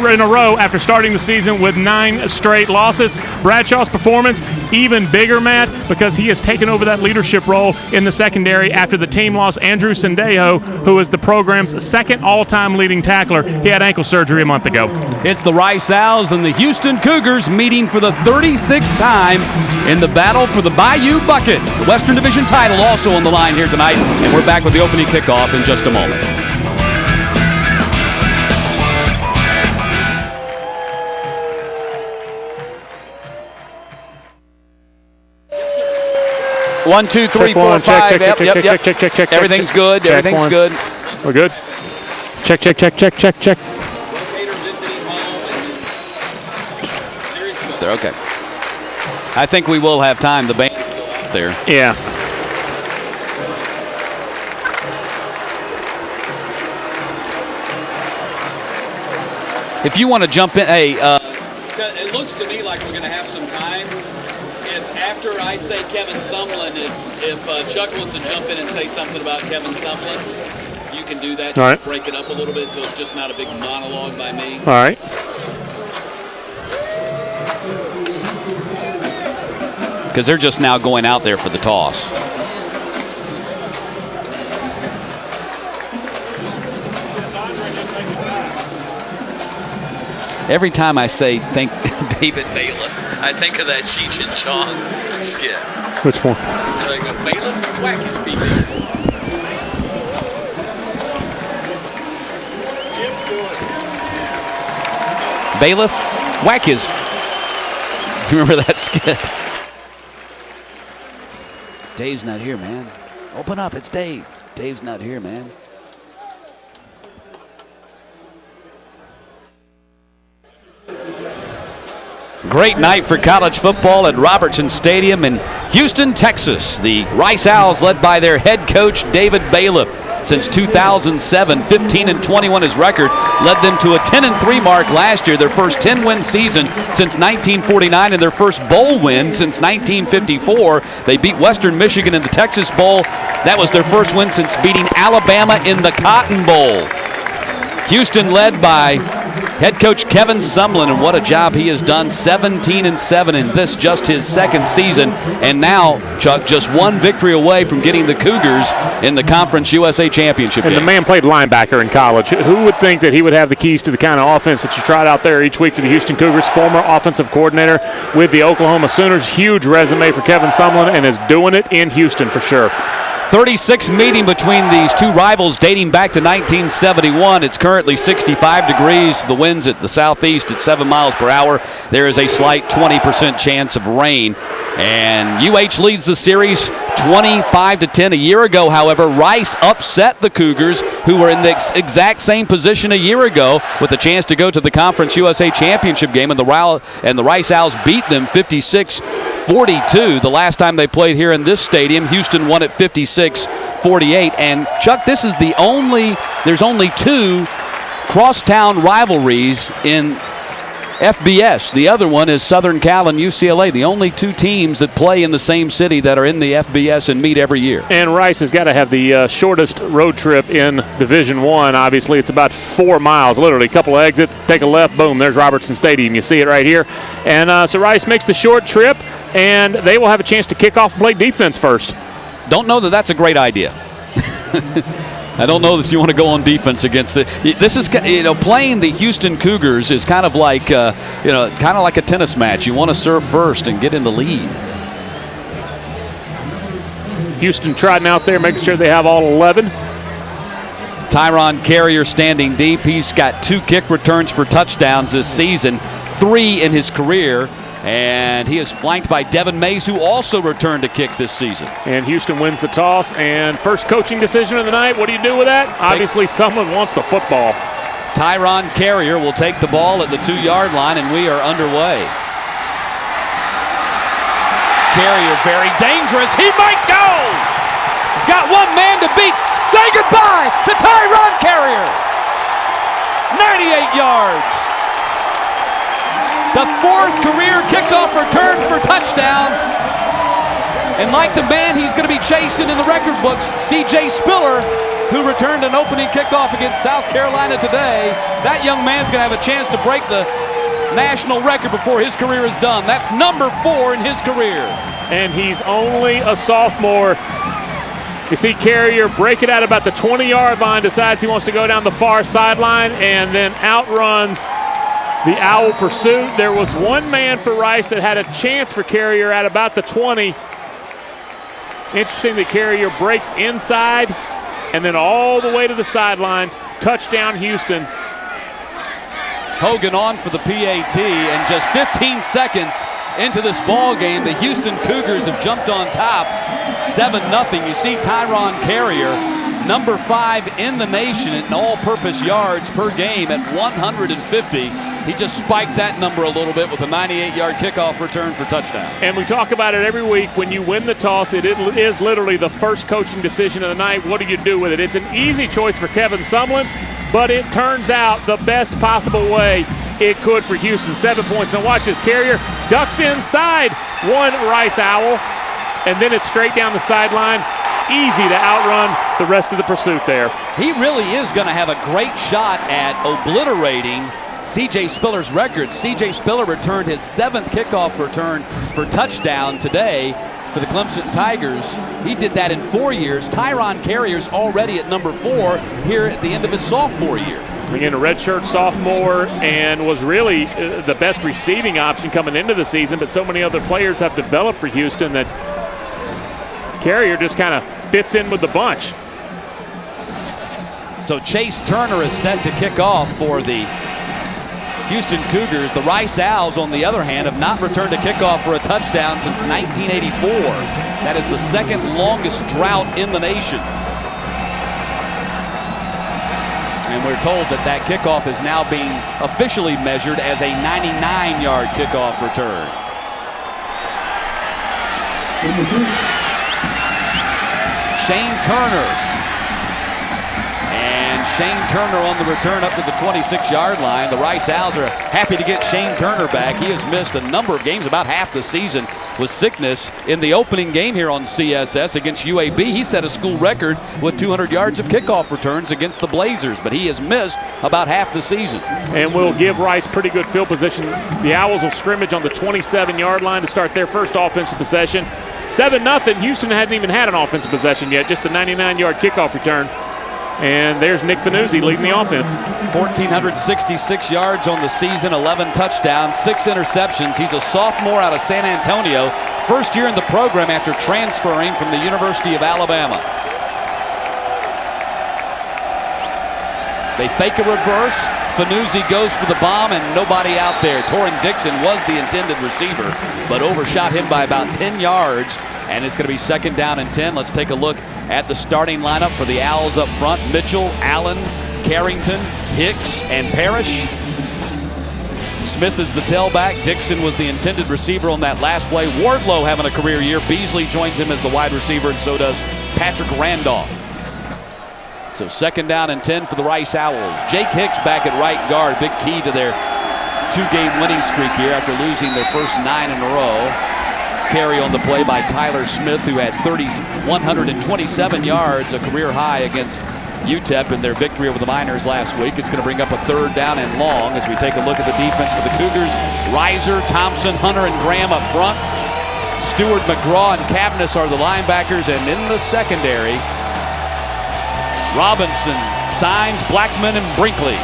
in a row after starting the season with 9 straight losses. Bradshaw's performance even bigger, Matt, because he has taken over that leadership role in the secondary after the team lost Andrew Sendejo, who is the program's second all-time leading tackler. He had ankle surgery a month ago. It's the Rice Owls and the Houston Cougars meeting for the 36th time in the battle for the Bayou Bucket. The Western Division title also on the line here tonight, and we're back with the opening kickoff in just a moment. One, two, three, four, five. Check. Everything's good. Everything's good. We're good. Check. They're okay. I think we will have time. The band's still out there. Yeah. If you want to jump in, hey. It looks to me like we're going to have some time. After I say Kevin Sumlin, if Chuck wants to jump in and say something about Kevin Sumlin, you can do that. All right. Break it up a little bit so it's just not a big monologue by me. All right. Because they're just now going out there for the toss. Every time I say thank David Bailiff, I think of that Cheech and Chong skit. Which one? Like a bailiff, whack his people. Bailiff, whack his. Remember that skit? Dave's not here, man. Open up, it's Dave. Dave's not here, man. Great night for college football at Robertson Stadium in Houston, Texas. The Rice Owls, led by their head coach, David Bailiff. Since 2007, 15-21 his record, led them to a 10-3 mark last year, their first 10-win season since 1949 and their first bowl win since 1954. They beat Western Michigan in the Texas Bowl. That was their first win since beating Alabama in the Cotton Bowl. Houston led by head coach Kevin Sumlin, and what a job he has done, 17-7 in this just his second season. And now, Chuck, just one victory away from getting the Cougars in the Conference USA Championship game. And the man played linebacker in college. Who would think that he would have the keys to the kind of offense that you tried out there each week for the Houston Cougars? Former offensive coordinator with the Oklahoma Sooners. Huge resume for Kevin Sumlin, and is doing it in Houston for sure. 36 meeting between these two rivals dating back to 1971. It's currently 65 degrees. The winds at the southeast at 7 miles per hour. There is a slight 20% chance of rain. And UH leads the series 25-10. A year ago, however, Rice upset the Cougars, who were in the exact same position a year ago with a chance to go to the Conference USA Championship game, and the Rice Owls beat them 56-42 the last time they played here in this stadium. Houston won at 56-48. And Chuck, there's only 2 crosstown rivalries in FBS. The other one is Southern Cal and UCLA, the only 2 teams that play in the same city that are in the FBS and meet every year. And Rice has got to have the shortest road trip in Division I. Obviously, it's about 4 miles, literally a couple of exits, take a left, boom, there's Robertson Stadium. You see it right here. And so Rice makes the short trip, and they will have a chance to kick off and play defense first. Don't know that that's a great idea. I don't know that you want to go on defense against it. This is, playing the Houston Cougars is kind of like, like a tennis match. You want to serve first and get in the lead. Houston trotting out there, making sure they have all 11. Tyron Carrier standing deep. He's got 2 kick returns for touchdowns this season, 3 in his career. And he is flanked by Devin Mays, who also returned a kick this season. And Houston wins the toss. And first coaching decision of the night, what do you do with that? Obviously, someone wants the football. Tyron Carrier will take the ball at the 2-yard line, and we are underway. Carrier very dangerous. He might go! He's got one man to beat. Say goodbye to Tyron Carrier. 98 yards. The 4th career kickoff return for touchdown. And like the man he's going to be chasing in the record books, C.J. Spiller, who returned an opening kickoff against South Carolina today. That young man's going to have a chance to break the national record before his career is done. That's number 4 in his career. And he's only a sophomore. You see Carrier break it out about the 20-yard line, decides he wants to go down the far sideline, and then outruns the Owl pursuit. There was one man for Rice that had a chance for Carrier at about the 20. Interesting that Carrier breaks inside and then all the way to the sidelines. Touchdown, Houston. Hogan on for the PAT, and just 15 seconds into this ball game, the Houston Cougars have jumped on top, 7-0. You see Tyron Carrier, number 5 in the nation in all-purpose yards per game at 150. He just spiked that number a little bit with a 98-yard kickoff return for touchdown. And we talk about it every week. When you win the toss, it is literally the first coaching decision of the night. What do you do with it? It's an easy choice for Kevin Sumlin, but it turns out the best possible way it could for Houston. 7 points. Now watch this. Carrier ducks inside one Rice Owl, and then it's straight down the sideline. Easy to outrun the rest of the pursuit there. He really is going to have a great shot at obliterating C.J. Spiller's record. C.J. Spiller returned his 7th kickoff return for touchdown today for the Clemson Tigers. He did that in 4 years. Tyron Carrier's already at number 4 here at the end of his sophomore year. Again, a redshirt sophomore, and was really the best receiving option coming into the season, but so many other players have developed for Houston that Carrier just kind of fits in with the bunch. So Chase Turner is set to kick off for the Houston Cougars. The Rice Owls, on the other hand, have not returned a kickoff for a touchdown since 1984. That is the second longest drought in the nation. And we're told that that kickoff is now being officially measured as a 99-yard kickoff return. Shane Turner. And Shane Turner on the return up to the 26-yard line. The Rice Owls are happy to get Shane Turner back. He has missed a number of games, about half the season, with sickness. In the opening game here on CSS against UAB, he set a school record with 200 yards of kickoff returns against the Blazers, but he has missed about half the season. And will give Rice pretty good field position. The Owls will scrimmage on the 27-yard line to start their first offensive possession. 7-0. Houston hadn't even had an offensive possession yet, just the 99-yard kickoff return. And there's Nick Fanuzzi leading the offense. 1,466 yards on the season, 11 touchdowns, 6 interceptions. He's a sophomore out of San Antonio, first year in the program after transferring from the University of Alabama. They fake a reverse. Fanuzzi goes for the bomb, and nobody out there. Torrin Dixon was the intended receiver, but overshot him by about 10 yards. And it's going to be 2nd down and 10. Let's take a look at the starting lineup for the Owls up front. Mitchell, Allen, Carrington, Hicks, and Parrish. Smith is the tailback. Dixon was the intended receiver on that last play. Wardlow having a career year. Beasley joins him as the wide receiver, and so does Patrick Randolph. So 2nd down and 10 for the Rice Owls. Jake Hicks back at right guard. Big key to their 2-game winning streak here after losing their first 9 in a row. Carry on the play by Tyler Smith, who had 127 yards, a career high against UTEP in their victory over the Miners last week. It's going to bring up a 3rd down and long as we take a look at the defense for the Cougars. Reiser, Thompson, Hunter, and Graham up front. Stewart, McGraw, and Cavness are the linebackers, and in the secondary, Robinson, Signs, Blackman, and Brinkley.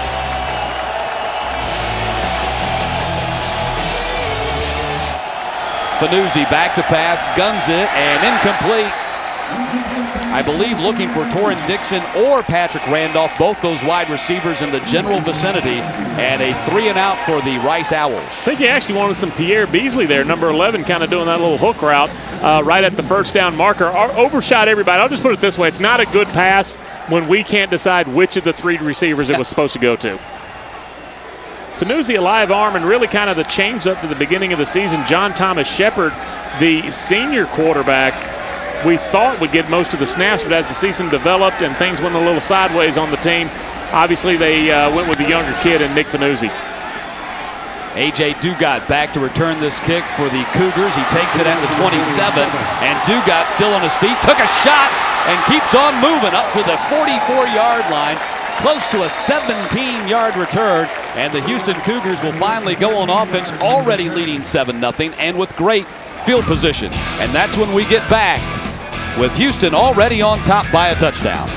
Fanuzzi back to pass, guns it, and incomplete. I believe looking for Torrin Dixon or Patrick Randolph, both those wide receivers in the general vicinity, and a 3-and-out for the Rice Owls. I think he actually wanted some Pierre Beasley there, number 11, kind of doing that little hook route right at the 1st down marker. Overshot everybody. I'll just put it this way. It's not a good pass when we can't decide which of the 3 receivers it was supposed to go to. Fanuzzi, a live arm, and really kind of the change up to the beginning of the season. John Thomas Shepard, the senior quarterback, we thought would get most of the snaps, but as the season developed and things went a little sideways on the team, obviously they went with the younger kid and Nick Fanuzzi. A.J. Dugat back to return this kick for the Cougars. He takes it at the 27, and Dugat still on his feet, took a shot, and keeps on moving up to the 44-yard line, close to a 17-yard return, and the Houston Cougars will finally go on offense, already leading 7-0, and with great field position. And that's when we get back with Houston already on top by a touchdown.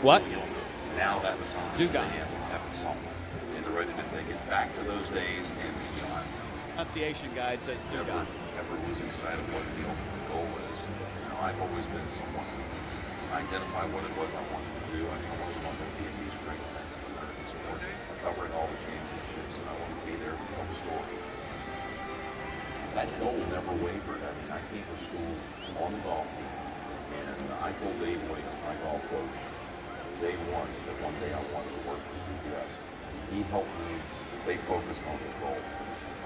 What? Now that baton Dugat has kept someone and they're ready to take it back to those days and beyond. Pronunciation guide says Dugat. Never losing sight of what the ultimate goal is. I've always been someone who identified what it was I wanted to do. I always wanted to be in these great events of American sport, covering all the championships, and I wanted to be there to tell the story. That goal never wavered. I mean, I came to school on the golf team, and I told Dave Williams, my golf coach, day one, that one day I wanted to work for CBS. He helped me stay focused on the goal,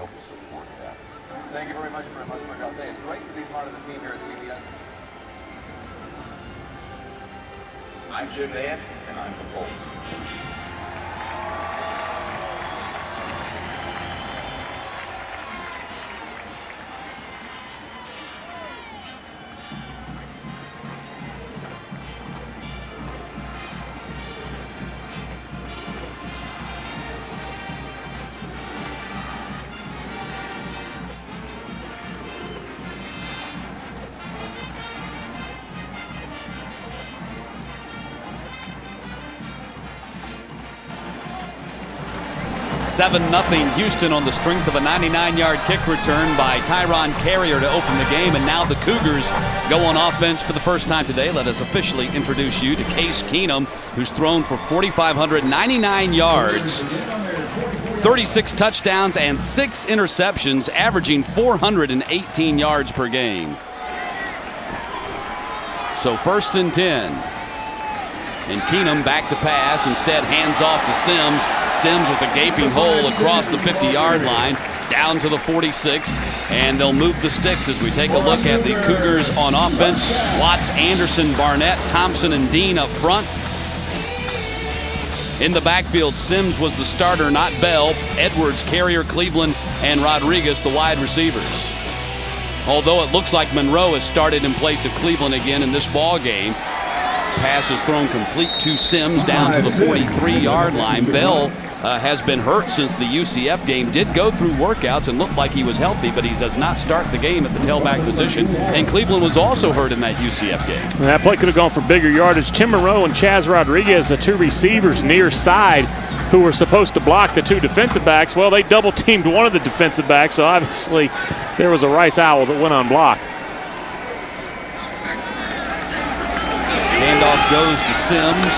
help support that. Thank you very much, Miguel. It's great to be part of the team here at CBS. I'm Jim Nance, and I'm the Pulse. 7-0 Houston on the strength of a 99-yard kick return by Tyron Carrier to open the game. And now the Cougars go on offense for the first time today. Let us officially introduce you to Case Keenum, who's thrown for 4,599 yards, 36 touchdowns, and 6 interceptions, averaging 418 yards per game. So 1st and 10. And Keenum back to pass, instead hands off to Sims. Sims with a gaping hole across the 50-yard line, down to the 46, and they'll move the sticks as we take a look at the Cougars on offense. Watts, Anderson, Barnett, Thompson, and Dean up front. In the backfield, Sims was the starter, not Bell. Edwards, Carrier, Cleveland, and Rodriguez, the wide receivers. Although it looks like Monroe has started in place of Cleveland again in this ball game. Pass is thrown complete to Sims down to the 43-yard line. Bell has been hurt since the UCF game. Did go through workouts and looked like he was healthy, but he does not start the game at the tailback position. And Cleveland was also hurt in that UCF game. And that play could have gone for bigger yardage. Tim Monroe and Chaz Rodriguez, the two receivers near side, who were supposed to block the two defensive backs. Well, they double-teamed one of the defensive backs, so obviously there was a Rice Owl that went unblocked. Handoff goes to Sims,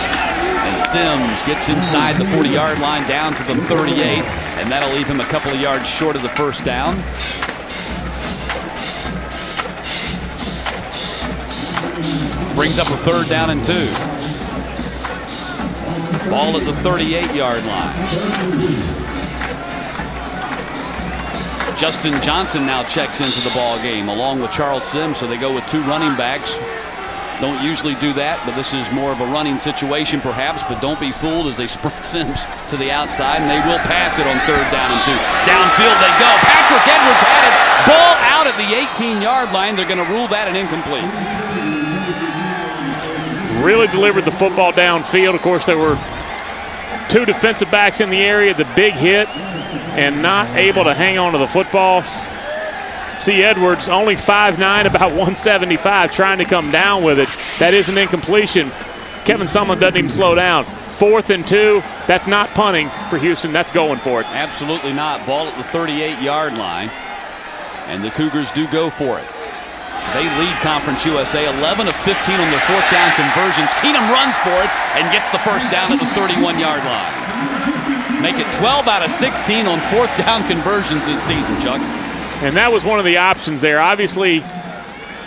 and Sims gets inside the 40-yard line down to the 38, and that'll leave him a couple of yards short of the first down. Brings up a 3rd down and 2. Ball at the 38-yard line. Justin Johnson now checks into the ball game along with Charles Sims, so they go with 2 running backs. Don't usually do that, but this is more of a running situation perhaps, but don't be fooled as they sprint Sims to the outside, and they will pass it on 3rd down and 2. Downfield they go. Patrick Edwards had it. Ball out at the 18-yard line. They're going to rule that an incomplete. Really delivered the football downfield. Of course, there were 2 defensive backs in the area. The big hit and not able to hang on to the football. See Edwards, only 5'9", about 175, trying to come down with it. That is an incompletion. Kevin Sumlin doesn't even slow down. 4th and 2, that's not punting for Houston, that's going for it. Absolutely not. Ball at the 38-yard line, and the Cougars do go for it. They lead Conference USA 11 of 15 on their 4th down conversions. Keenum runs for it and gets the first down at the 31-yard line. Make it 12 out of 16 on 4th down conversions this season, Chuck. And that was one of the options there. Obviously,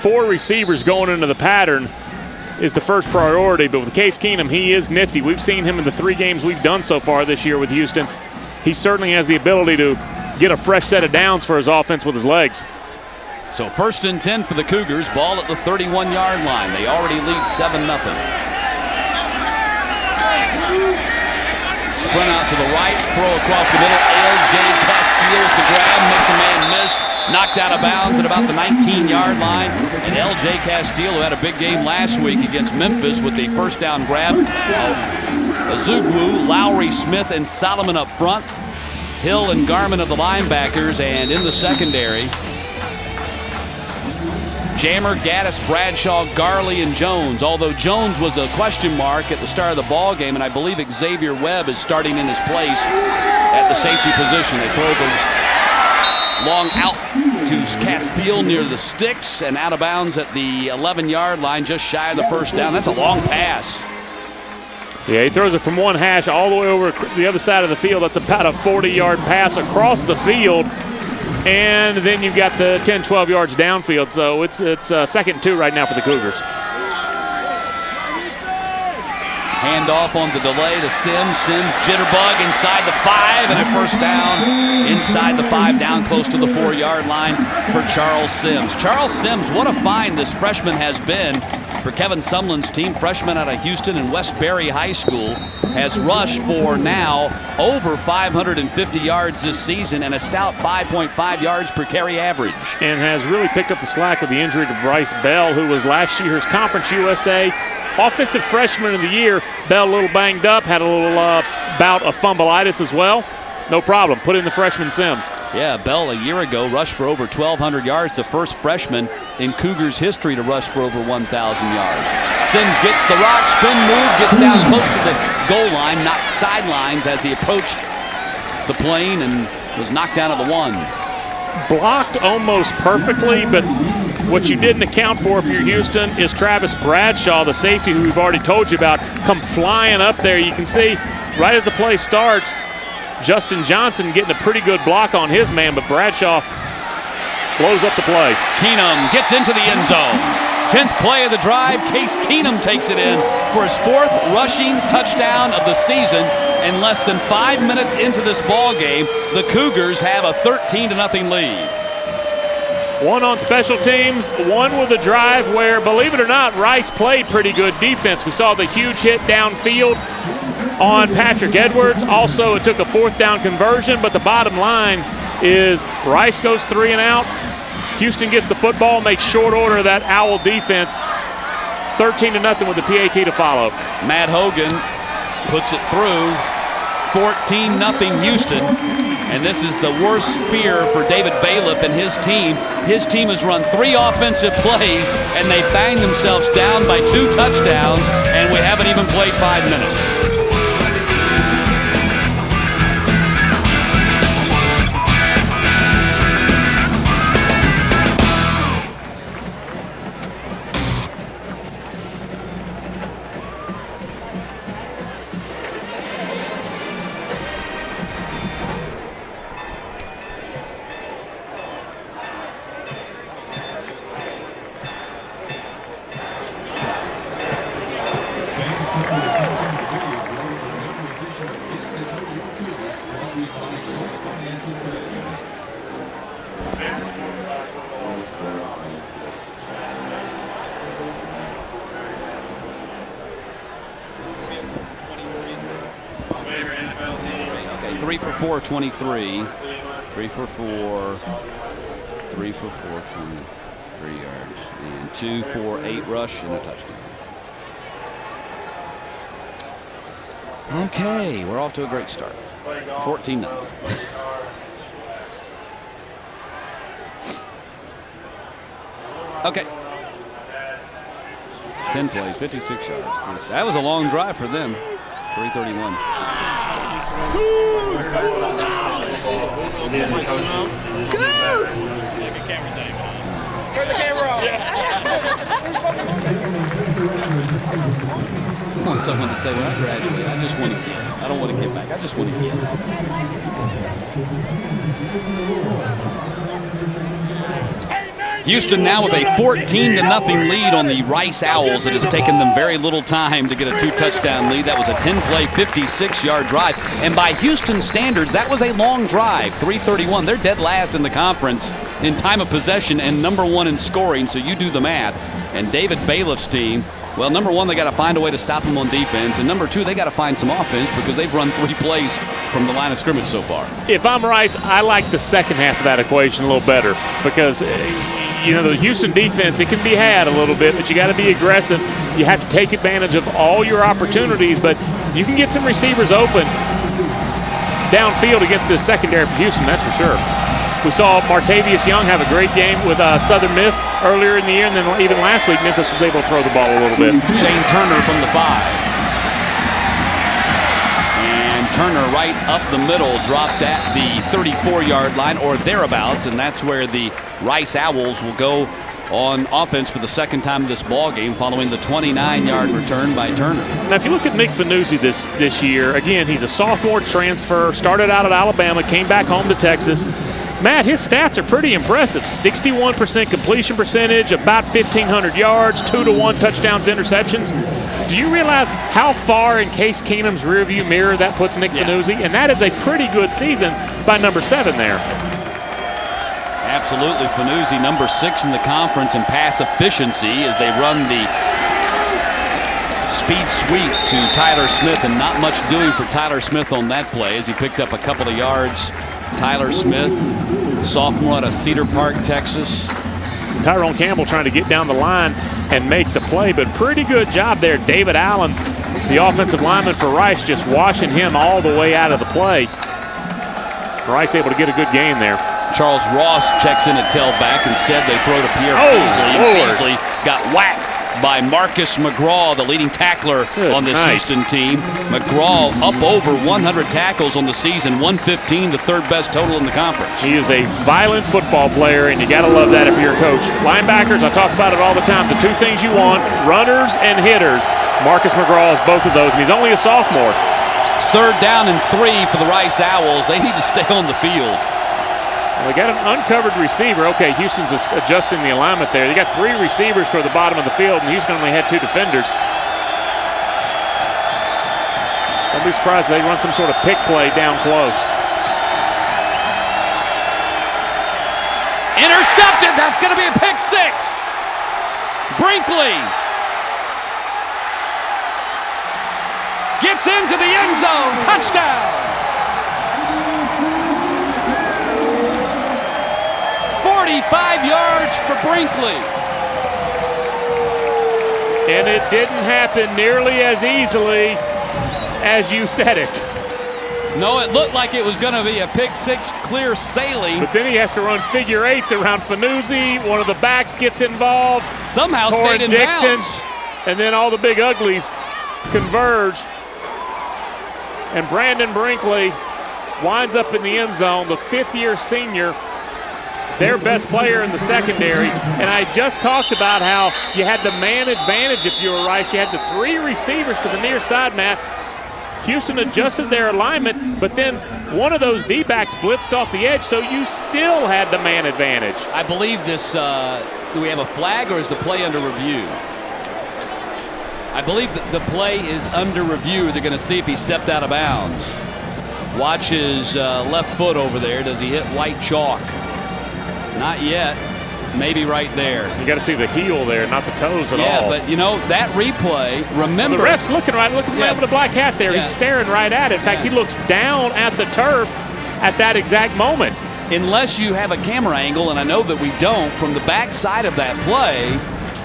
4 receivers going into the pattern. is the first priority. But with Case Keenum, he is nifty. We've seen him in the 3 games we've done so far this year with Houston. He certainly has the ability to get a fresh set of downs for his offense with his legs. So 1st and 10 for the Cougars. Ball at the 31-yard line. They already lead 7-0. Sprint out to the right, throw across the middle. L.J. Castile with the grab, makes a man miss. Knocked out of bounds at about the 19-yard line. And L.J. Castile, who had a big game last week against Memphis with the first down grab. Azugwu, Lowry, Smith, and Solomon up front. Hill and Garman of the linebackers, and in the secondary, Jammer, Gaddis, Bradshaw, Garley, and Jones. Although Jones was a question mark at the start of the ball game, and I believe Xavier Webb is starting in his place at the safety position. They throw the long out to Castile near the sticks and out of bounds at the 11-yard line, just shy of the first down. That's a long pass. Yeah, he throws it from one hash all the way over the other side of the field. That's about a 40-yard pass across the field. And then you've got the 10, 12 yards downfield. So it's 2nd and 2 right now for the Cougars. Handoff on the delay to Sims. Sims jitterbug inside the 5 and a first down inside the 5, down close to the 4-yard line for Charles Sims. Charles Sims, what a find this freshman has been for Kevin Sumlin's team. Freshman out of Houston and Westbury High School, has rushed for now over 550 yards this season and a stout 5.5 yards per carry average. And has really picked up the slack with the injury to Bryce Bell, who was last year's Conference USA Offensive Freshman of the Year. Bell a little banged up, had a little bout of fumbleitis as well. No problem. Put in the freshman Sims. Yeah, Bell a year ago rushed for over 1,200 yards, the first freshman in Cougars history to rush for over 1,000 yards. Sims gets the rock, spin move, gets down close to the goal line, knocked sidelines as he approached the plane and was knocked down at the 1. Blocked almost perfectly, but what you didn't account for if you're Houston is Travis Bradshaw, the safety who we've already told you about, come flying up there. You can see right as the play starts, Justin Johnson getting a pretty good block on his man, but Bradshaw blows up the play. Keenum gets into the end zone. 10th play of the drive, Case Keenum takes it in for his 4th rushing touchdown of the season. In less than 5 minutes into this ball game, the Cougars have a 13-0 lead. One on special teams, one with a drive where, believe it or not, Rice played pretty good defense. We saw the huge hit downfield on Patrick Edwards. Also, it took a 4th down conversion, but the bottom line is Rice goes 3 and out. Houston gets the football, makes short order of that Owl defense. 13-0 with the PAT to follow. Matt Hogan puts it through. 14-0 Houston. And this is the worst fear for David Bailiff and his team. His team has run 3 offensive plays, and they banged themselves down by 2 touchdowns, and we haven't even played 5 minutes. Okay, 3 for 4, 23. 3 for 4. 3 for 4, 23 yards. And 2 for 8 rush and a touchdown. Okay, we're off to a great start. 14-0. Okay. 10 plays, 56 yards. That was a long drive for them. 3:31. Cougs! Turn the camera off. I want someone to say, when I graduate, I just want to give. I don't want to give back. I just want to give. Hey, Houston now with a 14-0 lead on the Rice Owls. It has taken them very little time to get a 2-touchdown lead. That was a 10-play, 56-yard drive. And by Houston standards, that was a long drive, 3:31. They're dead last in the conference in time of possession and number 1 in scoring, so you do the math. And David Bailiff's team, well, number 1, they got to find a way to stop them on defense. And number 2, they got to find some offense because they've run 3 plays from the line of scrimmage so far. If I'm Rice, I like the second half of that equation a little better because the Houston defense, it can be had a little bit, but you got to be aggressive. You have to take advantage of all your opportunities, but you can get some receivers open downfield against this secondary for Houston, that's for sure. We saw Martavius Young have a great game with Southern Miss earlier in the year, and then even last week Memphis was able to throw the ball a little bit. Shane Turner from the 5. Turner right up the middle, dropped at the 34-yard line or thereabouts, and that's where the Rice Owls will go on offense for the second time in this ball game following the 29-yard return by Turner. Now, if you look at Nick Fanuzzi this year, again, he's a sophomore transfer, started out at Alabama, came back home to Texas. Matt, his stats are pretty impressive. 61% completion percentage, about 1,500 yards, 2-to-1 touchdowns to interceptions. Do you realize how far in Case Keenum's rearview mirror that puts Nick Fanuzzi? And that is a pretty good season by number 7 there. Absolutely. Fanuzzi, number 6 in the conference in pass efficiency as they run the speed sweep to Tyler Smith, and not much doing for Tyler Smith on that play as he picked up a couple of yards. Tyler Smith, sophomore out of Cedar Park, Texas. Tyrone Campbell trying to get down the line and make the play, but pretty good job there. David Allen, the offensive lineman for Rice, just washing him all the way out of the play. Rice able to get a good gain there. Charles Ross checks in at tailback. Instead, they throw to Pierre Beasley. Beasley got whacked by Marcus McGraw, the leading tackler on this Houston team. McGraw up over 100 tackles on the season, 115, the 3rd best total in the conference. He is a violent football player, and you got to love that if you're a coach. Linebackers, I talk about it all the time. The 2 things you want, runners and hitters. Marcus McGraw is both of those, and he's only a sophomore. It's 3rd down and 3 for the Rice Owls. They need to stay on the field. Well, they got an uncovered receiver. Okay, Houston's adjusting the alignment there. They got 3 receivers toward the bottom of the field, and Houston only had 2 defenders. Don't be surprised if they run some sort of pick play down close. Intercepted. That's going to be a pick 6. Brinkley gets into the end zone. Touchdown. 45 yards for Brinkley. And it didn't happen nearly as easily as you said it. No, it looked like it was going to be a pick 6 clear sailing. But then he has to run figure 8s around Fanuzzi. One of the backs gets involved. Somehow stayed in Dixon, bounds. And then all the big uglies converge. And Brandon Brinkley winds up in the end zone, the 5th-year senior, their best player in the secondary. And I just talked about how you had the man advantage if you were Rice. You had the 3 receivers to the near side, Matt. Houston adjusted their alignment, but then one of those D-backs blitzed off the edge, so you still had the man advantage. I believe this, do we have a flag or is the play under review? I believe that the play is under review. They're going to see if he stepped out of bounds. Watch his left foot over there. Does he hit white chalk? Not yet. Maybe right there. You got to see the heel there, not the toes at all. Yeah, but you know, that replay, remember. The ref's looking right. Look at the man with the black hat there. Yeah. He's staring right at it. In fact, he looks down at the turf at that exact moment. Unless you have a camera angle, and I know that we don't, from the back side of that play,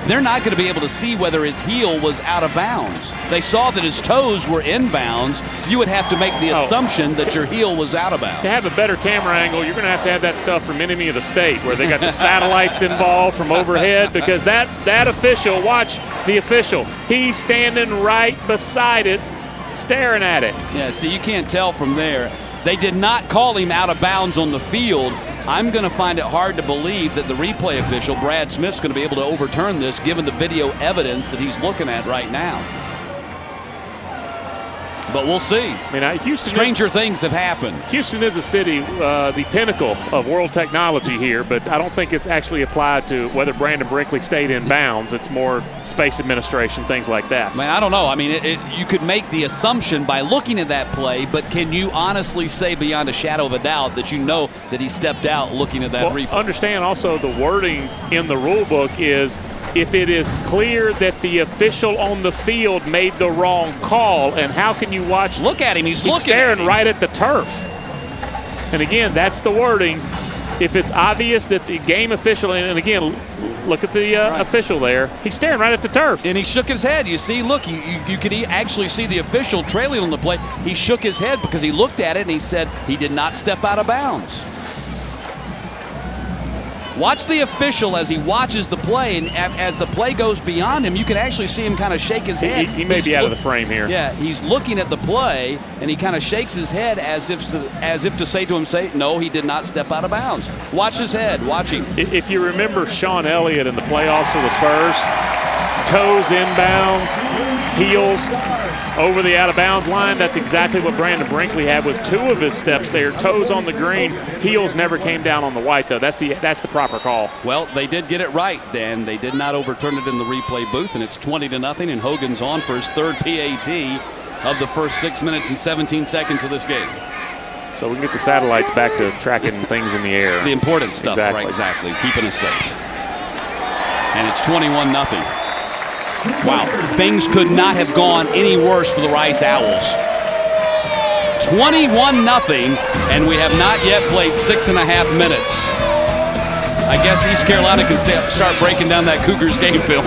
they're not going to be able to see whether his heel was out of bounds. They saw that his toes were in bounds. You would have to make the assumption that your heel was out of bounds. To have a better camera angle, you're going to have that stuff from Enemy of the State, where they got the satellites involved from overhead, because that official, watch the official, he's standing right beside it, staring at it. Yeah, see, you can't tell from there. They did not call him out of bounds on the field. I'm going to find it hard to believe that the replay official, Brad Smith's going to be able to overturn this given the video evidence that he's looking at right now. But we'll see. I mean, Stranger things have happened. Houston is a city, the pinnacle of world technology here, but I don't think it's actually applied to whether Brandon Brinkley stayed in bounds. It's more space administration, things like that. Man, I don't know. I mean, you could make the assumption by looking at that play, but can you honestly say beyond a shadow of a doubt that you know that he stepped out looking at that replay? Understand also the wording in the rule book is if it is clear that the official on the field made the wrong call, and how can you watch? Look at him. He's looking staring right at the turf. And again, that's the wording. If it's obvious that the game official, and again, look at the official there. He's staring right at the turf. And he shook his head. You see, look, you could actually see the official trailing on the play. He shook his head because he looked at it and he said he did not step out of bounds. Watch the official as he watches the play, and as the play goes beyond him, you can actually see him kind of shake his head. He may be out of the frame here. Yeah, he's looking at the play, and he kind of shakes his head as if to say to him, no, he did not step out of bounds. Watch his head. Watch him. If you remember Sean Elliott in the playoffs for the Spurs, toes inbounds, heels over the out-of-bounds line. That's exactly what Brandon Brinkley had with two of his steps there. Toes on the green, heels never came down on the white, though. That's the proper call. Well, they did get it right, Dan. They did not overturn it in the replay booth, and it's 20-0, and Hogan's on for his third PAT of the first 6 minutes and 17 seconds of this game. So we can get the satellites back to tracking things in the air. The important stuff, exactly. Right, exactly, keeping us safe. And it's 21-0. Wow, things could not have gone any worse for the Rice Owls. 21-0, and we have not yet played 6.5 minutes. I guess East Carolina can start breaking down that Cougars game film.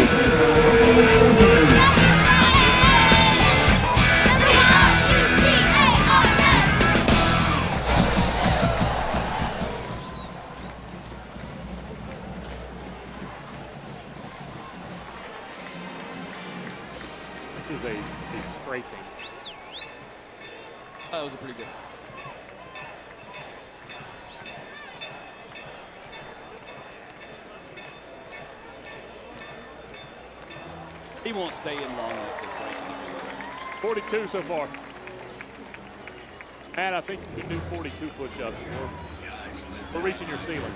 This is a scraping. That was a pretty good. He won't stay in long enough. 42 so far. Matt, I think you can do 42 push-ups. We're reaching your ceiling.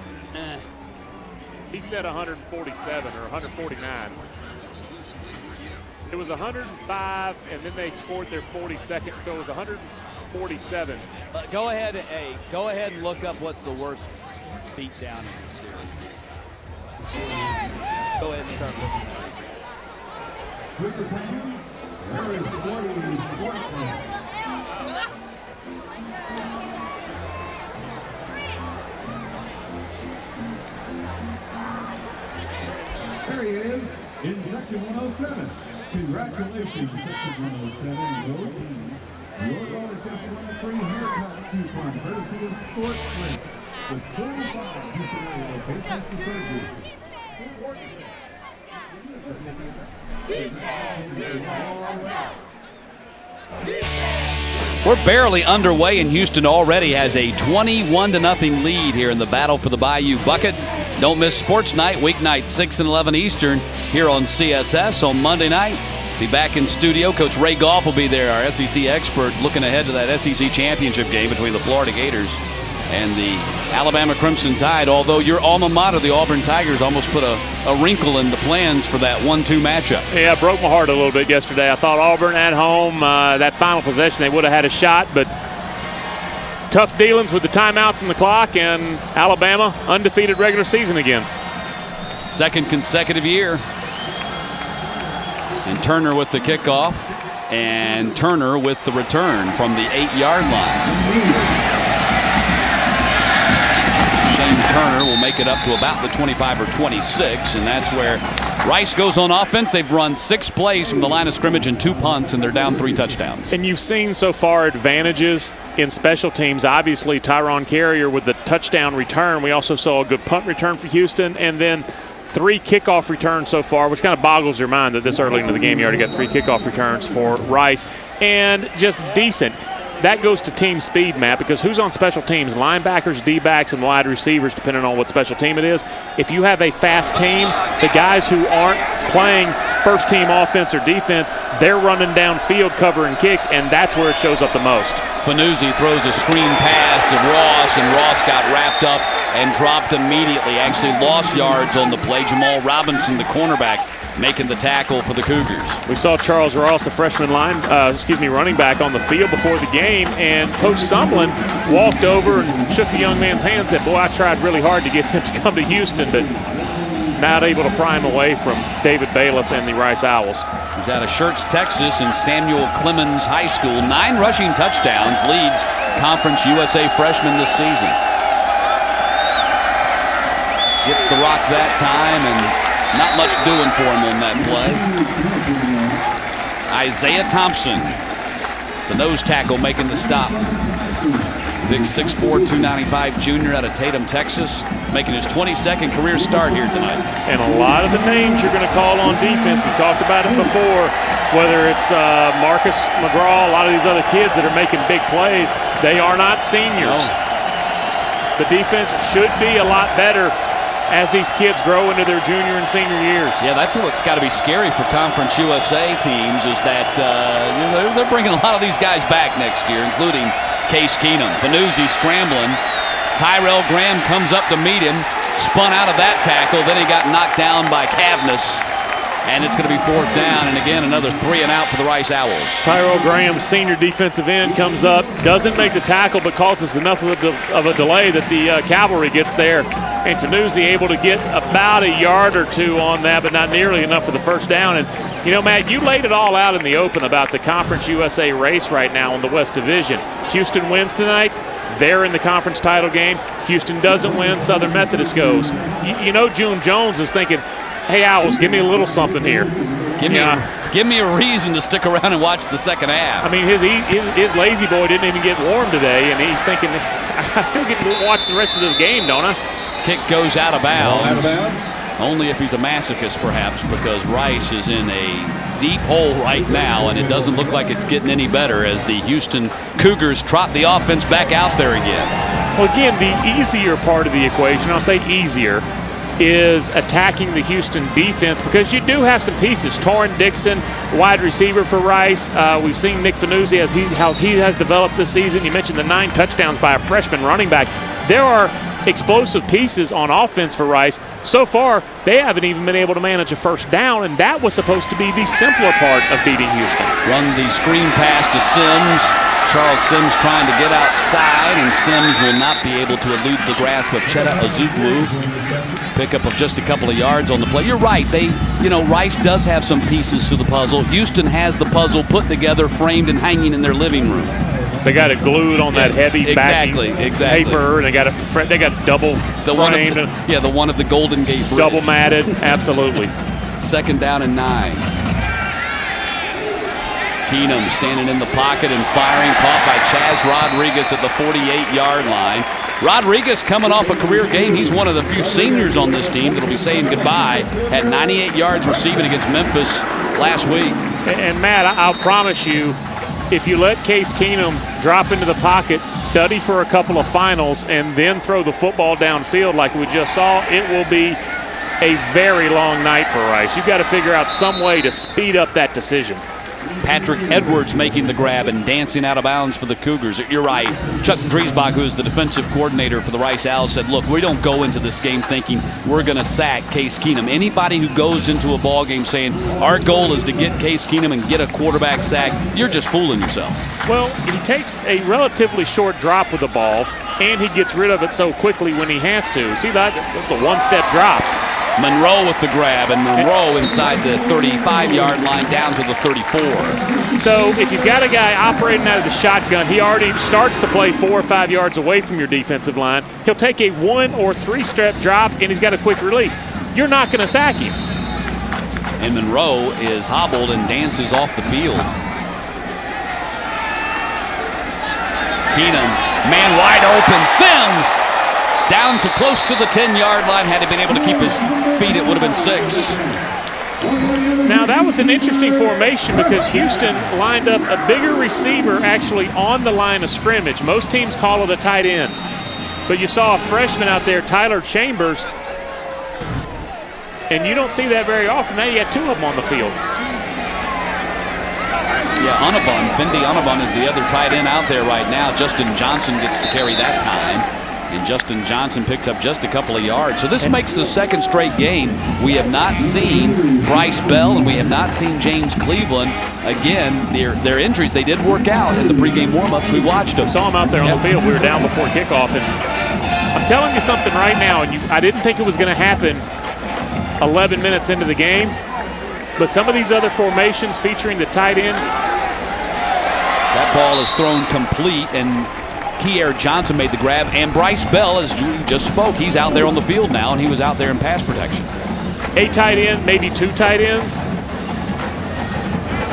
He said 147 or 149. It was 105, and then they scored their 42nd, so it was 147. Go ahead and look up what's the worst beat down in the series. Go ahead and start looking at it. There he is in section 107. Congratulations, section 107. Go team. Your goal is section 103 haircut coupon courtesy of Sports Drink. With 45 Houston locations to serve you. We're barely underway, and Houston already has a 21-0 lead here in the battle for the Bayou Bucket. Don't miss Sports Night, weeknight 6 and 11 Eastern here on CSS on Monday night. Be back in studio. Coach Ray Goff will be there, our SEC expert, looking ahead to that SEC championship game between the Florida Gators and the Alabama Crimson Tide, although your alma mater, the Auburn Tigers, almost put a wrinkle in the plans for that 1-2 matchup. Yeah, it broke my heart a little bit yesterday. I thought Auburn at home, that final possession, they would have had a shot, but tough dealings with the timeouts and the clock, and Alabama undefeated regular season again. Second consecutive year. And Turner with the kickoff, and Turner with the return from the 8-yard line. Shane Turner will make it up to about the 25 or 26, and that's where Rice goes on offense. They've run 6 plays from the line of scrimmage and 2 punts, and they're down 3 touchdowns. And you've seen so far advantages in special teams. Obviously, Tyron Carrier with the touchdown return. We also saw a good punt return for Houston, and then 3 kickoff returns so far, which kind of boggles your mind that this early into the game you already got 3 kickoff returns for Rice, and just decent. That goes to team speed, Matt, because who's on special teams? Linebackers, D-backs, and wide receivers, depending on what special team it is. If you have a fast team, the guys who aren't playing first-team offense or defense, they're running downfield covering kicks, and that's where it shows up the most. Fanuzzi throws a screen pass to Ross, and Ross got wrapped up and dropped immediately. Actually lost yards on the play. Jamal Robinson, the cornerback, making the tackle for the Cougars. We saw Charles Ross, the freshman running back, on the field before the game, and Coach Sumlin walked over and shook the young man's hand and said, boy, I tried really hard to get him to come to Houston, but not able to pry him away from David Bailiff and the Rice Owls. He's out of Schertz, Texas, and Samuel Clemens High School. 9 rushing touchdowns, leads Conference USA freshman this season. Gets the rock that time, and not much doing for him on that play. Isaiah Thompson, the nose tackle, making the stop. Big 6'4", 295 junior out of Tatum, Texas, making his 22nd career start here tonight. And a lot of the names you're going to call on defense, we talked about it before, whether it's Marcus McGraw, a lot of these other kids that are making big plays, they are not seniors. No. The defense should be a lot better as these kids grow into their junior and senior years. Yeah, that's what's got to be scary for Conference USA teams, is that they're bringing a lot of these guys back next year, including Case Keenum. Fanuzzi scrambling. Tyrell Graham comes up to meet him, spun out of that tackle, then he got knocked down by Cavness, and it's going to be 4th down, and again another 3 and out for the Rice Owls. Tyrell Graham, senior defensive end, comes up, doesn't make the tackle, but causes enough of a delay that the cavalry gets there, and Fanuzzi able to get about a yard or two on that, but not nearly enough for the first down. And you know, Matt, you laid it all out in the open about the Conference USA race right now in the West Division. Houston wins tonight, they're in the conference title game. Houston doesn't win, Southern Methodist goes. You know, June Jones is thinking, hey, Owls, give me a little something here. Give me a reason to stick around and watch the second half. I mean, his lazy boy didn't even get warm today, and he's thinking, I still get to watch the rest of this game, don't I? Kick goes out of bounds. Only if he's a masochist, perhaps, because Rice is in a deep hole right now, and it doesn't look like it's getting any better as the Houston Cougars trot the offense back out there again. Well, again, the easier part of the equation, I'll say easier, is attacking the Houston defense, because you do have some pieces. Torrin Dixon, wide receiver for Rice. We've seen Nick Fanuzzi how he has developed this season. You mentioned the 9 touchdowns by a freshman running back. There are explosive pieces on offense for Rice. So far, they haven't even been able to manage a first down, and that was supposed to be the simpler part of beating Houston. Run the screen pass to Sims. Charles Sims trying to get outside, and Sims will not be able to elude the grasp of Cheta Azugwu. Pickup of just a couple of yards on the play. You're right. Rice does have some pieces to the puzzle. Houston has the puzzle put together, framed, and hanging in their living room. They got it glued on that heavy backing paper, and they got double framed. The one of the Golden Gate Bridge. Double matted, absolutely. 2nd down and 9. Keenum standing in the pocket and firing, caught by Chaz Rodriguez at the 48-yard line. Rodriguez coming off a career game. He's one of the few seniors on this team that'll be saying goodbye. Had 98 yards receiving against Memphis last week. And Matt, I'll promise you, if you let Case Keenum drop into the pocket, study for a couple of finals, and then throw the football downfield like we just saw, it will be a very long night for Rice. You've got to figure out some way to speed up that decision. Patrick Edwards making the grab and dancing out of bounds for the Cougars. You're right. Chuck Driesbach, who is the defensive coordinator for the Rice Owls, said, look, we don't go into this game thinking we're going to sack Case Keenum. Anybody who goes into a ball game saying our goal is to get Case Keenum and get a quarterback sack, you're just fooling yourself. Well, he takes a relatively short drop with the ball, and he gets rid of it so quickly when he has to. See that? The one-step drop. Monroe with the grab, and Monroe inside the 35-yard line down to the 34. So if you've got a guy operating out of the shotgun, he already starts the play 4 or 5 yards away from your defensive line. He'll take a 1 or 3-step drop, and he's got a quick release. You're not going to sack him. And Monroe is hobbled and dances off the field. Keenum, man wide open, Sims down to close to the 10-yard line. Had he been able to keep his feet, it would have been 6. Now, that was an interesting formation because Houston lined up a bigger receiver actually on the line of scrimmage. Most teams call it a tight end. But you saw a freshman out there, Tyler Chambers, And you don't see that very often. Now you got two of them on the field. Yeah, Fendi Unabon is the other tight end out there right now. Justin Johnson gets to carry that time. And Justin Johnson picks up just a couple of yards. So this makes the second straight game. We have not seen Bryce Bell and we have not seen James Cleveland. Again, their injuries, they did work out in the pregame warm-ups. We watched them. Saw them out there on the field. We were down before kickoff. And I'm telling you something right now, and I didn't think it was going to happen 11 minutes into the game. But some of these other formations featuring the tight end. That ball is thrown complete, and Kier Johnson made the grab, and Bryce Bell, as you just spoke, he's out there on the field now, and he was out there in pass protection. A tight end, maybe two tight ends.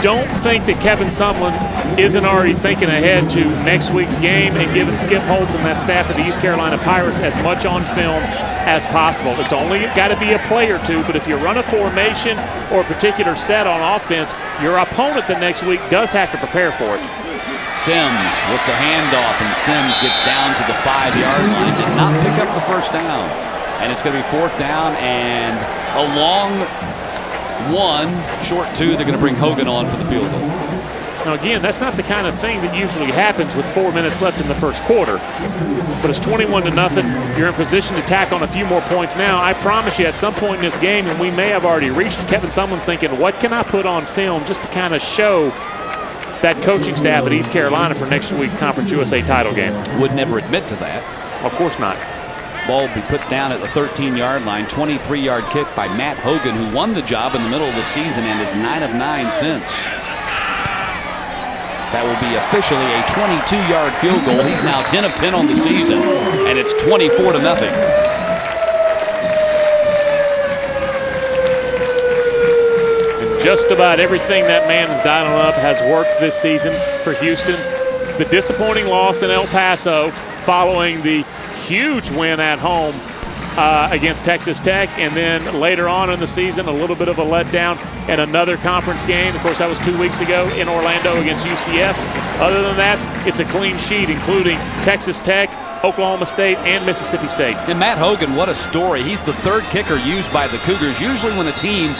Don't think that Kevin Sumlin isn't already thinking ahead to next week's game and giving Skip Holtz and that staff of the East Carolina Pirates as much on film as possible. It's only got to be a play or two, but if you run a formation or a particular set on offense, your opponent the next week does have to prepare for it. Sims with the handoff, and Sims gets down to the 5-yard line. Did not pick up the first down. And it's going to be 4th down and a long 1, short 2. They're going to bring Hogan on for the field goal. Now again, that's not the kind of thing that usually happens with 4 minutes left in the first quarter. But it's 21-0. You're in position to tack on a few more points now. I promise you at some point in this game, and we may have already reached, Kevin Sumlin's thinking, what can I put on film just to kind of show that coaching staff at East Carolina for next week's Conference USA title game? Would never admit to that. Of course not. Ball will be put down at the 13-yard line. 23-yard kick by Matt Hogan, who won the job in the middle of the season and is 9 of 9 since. That will be officially a 22-yard field goal. He's now 10 of 10 on the season, and it's 24-0. Just about everything that man is dialing up has worked this season for Houston. The disappointing loss in El Paso following the huge win at home against Texas Tech, and then later on in the season a little bit of a letdown in another conference game. Of course, that was 2 weeks ago in Orlando against UCF. Other than that, it's a clean sheet, including Texas Tech, Oklahoma State, and Mississippi State. And Matt Hogan, what a story. He's the third kicker used by the Cougars. Usually when a team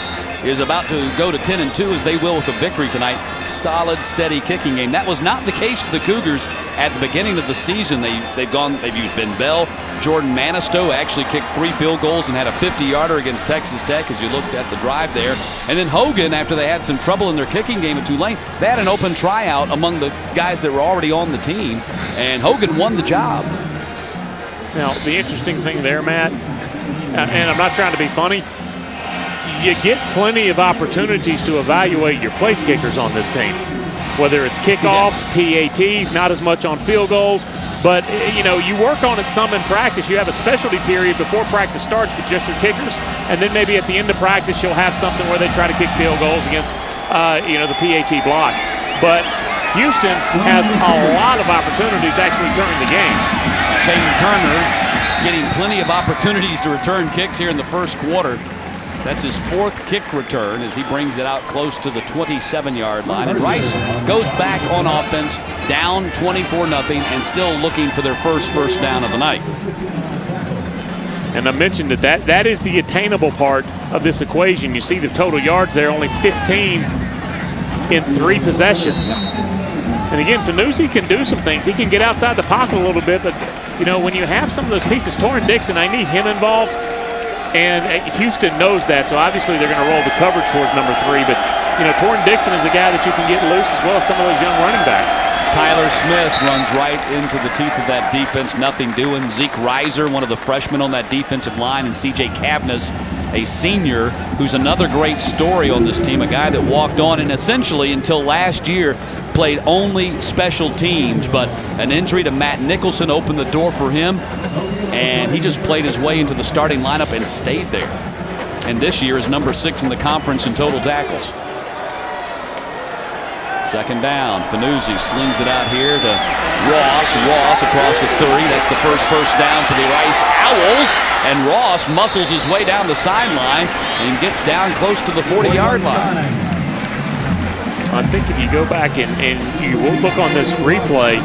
is about to go to 10-2, as they will with a victory tonight, solid, steady kicking game. That was not the case for the Cougars at the beginning of the season. They've used Ben Bell. Jordan Manisto actually kicked 3 field goals and had a 50-yarder against Texas Tech, as you looked at the drive there. And then Hogan, after they had some trouble in their kicking game at Tulane, they had an open tryout among the guys that were already on the team, and Hogan won the job. Now, the interesting thing there, Matt, and I'm not trying to be funny, you get plenty of opportunities to evaluate your place kickers on this team. Whether it's kickoffs, PATs, not as much on field goals, but you work on it some in practice. You have a specialty period before practice starts with just your kickers, and then maybe at the end of practice you'll have something where they try to kick field goals against the PAT block. But Houston has a lot of opportunities actually during the game. Shane Turner getting plenty of opportunities to return kicks here in the first quarter. That's his 4th kick return as he brings it out close to the 27-yard line. And Rice goes back on offense, down 24-0, and still looking for their first down of the night. And I mentioned that is the attainable part of this equation. You see the total yards there, only 15 in 3 possessions. And again, Fanuzzi can do some things. He can get outside the pocket a little bit, but when you have some of those pieces, Torrin Dixon, I need him involved. And Houston knows that, so obviously they're going to roll the coverage towards number 3. But, Torrin Dixon is a guy that you can get loose, as well as some of those young running backs. Tyler Smith runs right into the teeth of that defense, nothing doing. Zeke Reiser, one of the freshmen on that defensive line, and C.J. Cavness, a senior, who's another great story on this team, a guy that walked on and essentially until last year played only special teams, but an injury to Matt Nicholson opened the door for him, and he just played his way into the starting lineup and stayed there. And this year is number 6 in the conference in total tackles. Second down, Fanuzzi slings it out here to Ross. Ross across the 30. That's the first down for the Rice Owls. And Ross muscles his way down the sideline and gets down close to the 40-yard line. I think if you go back and you look on this replay,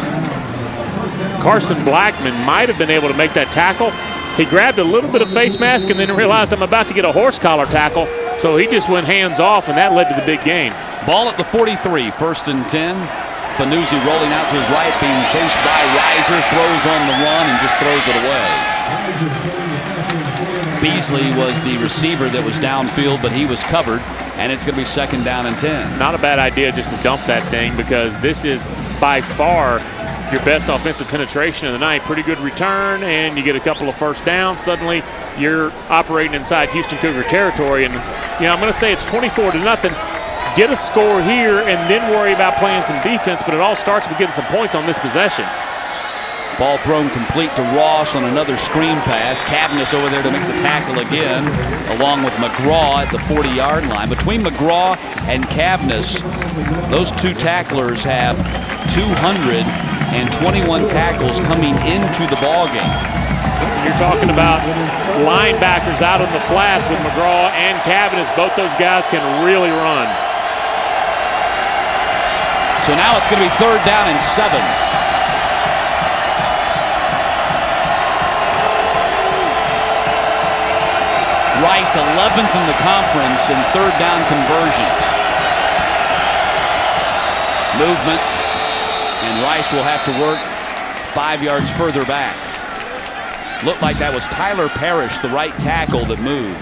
Carson Blackman might have been able to make that tackle, He grabbed a little bit of face mask and then realized I'm about to get a horse collar tackle, so he just went hands off, and that led to the big gain. Ball at the 43, 1st and 10. Fanuzzi rolling out to his right, being chased by Reiser, throws on the run and just throws it away. Beasley was the receiver that was downfield, but he was covered, and it's going to be 2nd down and 10. Not a bad idea just to dump that thing, because this is by far your best offensive penetration of the night. Pretty good return, and you get a couple of first downs. Suddenly you're operating inside Houston Cougar territory, and I'm going to say it's 24-0. Get a score here and then worry about playing some defense, but it all starts with getting some points on this possession. Ball thrown complete to Ross on another screen pass. Cavness over there to make the tackle again, along with McGraw at the 40-yard line. Between McGraw and Cavness, those two tacklers have 221 tackles coming into the ballgame. You're talking about linebackers out on the flats with McGraw and Cavness. Both those guys can really run. So now it's going to be 3rd down and 7. Rice 11th in the conference in 3rd down conversions. Movement, and Rice will have to work 5 yards further back. Looked like that was Tyler Parrish, the right tackle, that moved.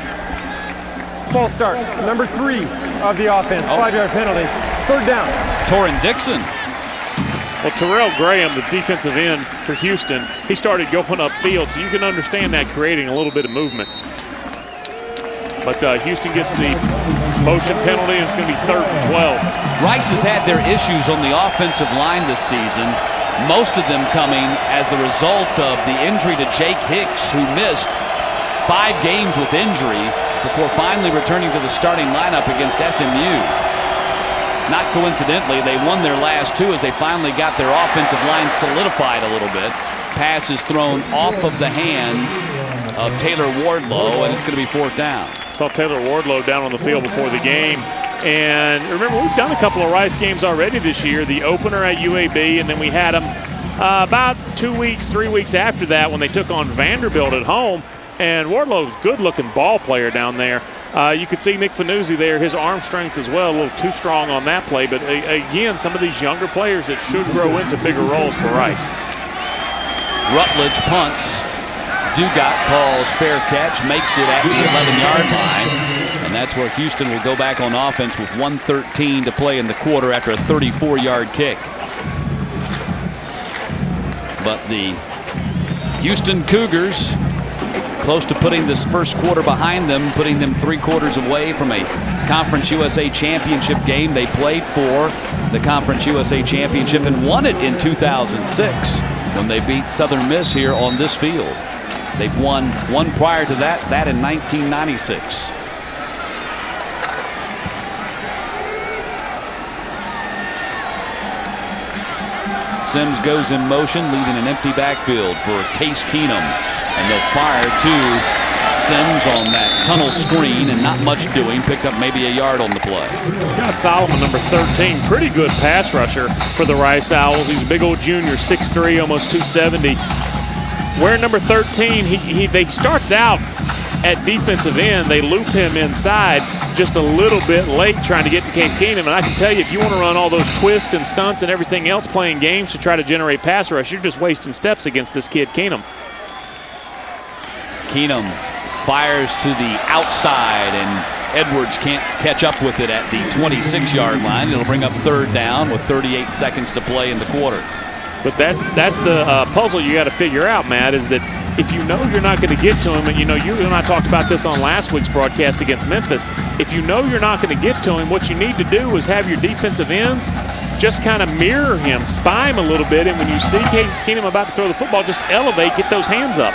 False start, number 3 of the offense, 5-yard penalty, 3rd down. Torrin Dixon. Well, Terrell Graham, the defensive end for Houston, he started going upfield, so you can understand that creating a little bit of movement. But Houston gets the motion penalty, and it's going to be 3rd and 12. Rice has had their issues on the offensive line this season, most of them coming as the result of the injury to Jake Hicks, who missed 5 games with injury before finally returning to the starting lineup against SMU. Not coincidentally, they won their last 2 as they finally got their offensive line solidified a little bit. Passes thrown off of the hands of Taylor Wardlow, and it's going to be 4th down. Saw Taylor Wardlow down on the field before the game. And remember, we've done a couple of Rice games already this year. The opener at UAB, and then we had them about 2 weeks, 3 weeks after that when they took on Vanderbilt at home. And Wardlow's a good-looking ball player down there. You could see Nick Fanuzzi there, his arm strength as well, a little too strong on that play. But again, some of these younger players that should grow into bigger roles for Rice. Rutledge punts. Dugat calls fair catch, makes it at the 11-yard line, and that's where Houston will go back on offense with 1:13 to play in the quarter after a 34-yard kick. But the Houston Cougars close to putting this first quarter behind them, putting them 3 quarters away from a Conference USA championship game. They played for the Conference USA championship and won it in 2006 when they beat Southern Miss here on this field. They've won one prior to that in 1996. Sims goes in motion, leaving an empty backfield for Case Keenum. And they'll fire to Sims on that tunnel screen, and not much doing. Picked up maybe a yard on the play. Scott Solomon, number 13, pretty good pass rusher for the Rice Owls. He's a big old junior, 6'3", almost 270. Wearing number 13, they starts out at defensive end. They loop him inside just a little bit late trying to get to Case Keenum. And I can tell you, if you want to run all those twists and stunts and everything else playing games to try to generate pass rush, you're just wasting steps against this kid, Keenum. Keenum fires to the outside, and Edwards can't catch up with it at the 26-yard line. It'll bring up 3rd down with 38 seconds to play in the quarter. But that's the puzzle you got to figure out, Matt, is that if you know you're not going to get to him, and you and I talked about this on last week's broadcast against Memphis, if you know you're not going to get to him, what you need to do is have your defensive ends just kind of mirror him, spy him a little bit, and when you see Case Keenum about to throw the football, just elevate, get those hands up.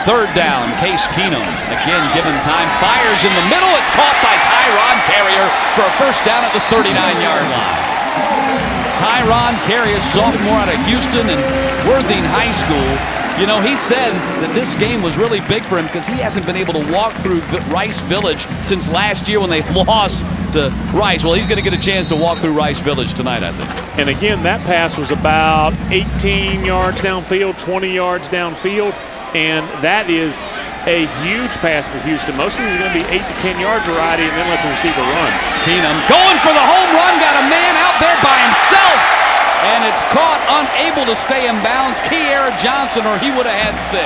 3rd down, Case Keenum, again given time, fires in the middle. It's caught by Tyron Carrier for a first down at the 39-yard line. Tyron Carrier, sophomore out of Houston and Worthing High School. You know, he said that this game was really big for him because he hasn't been able to walk through Rice Village since last year when they lost to Rice. Well, he's going to get a chance to walk through Rice Village tonight, I think. And again, that pass was about 18 yards downfield, 20 yards downfield. and that is a huge pass for Houston. Most of these are going to be 8 to 10 yard variety, and then let the receiver run. Keenum going for the home run, got a man out there by himself, and it's caught, unable to stay in bounds. Kiera Johnson, or he would have had 6.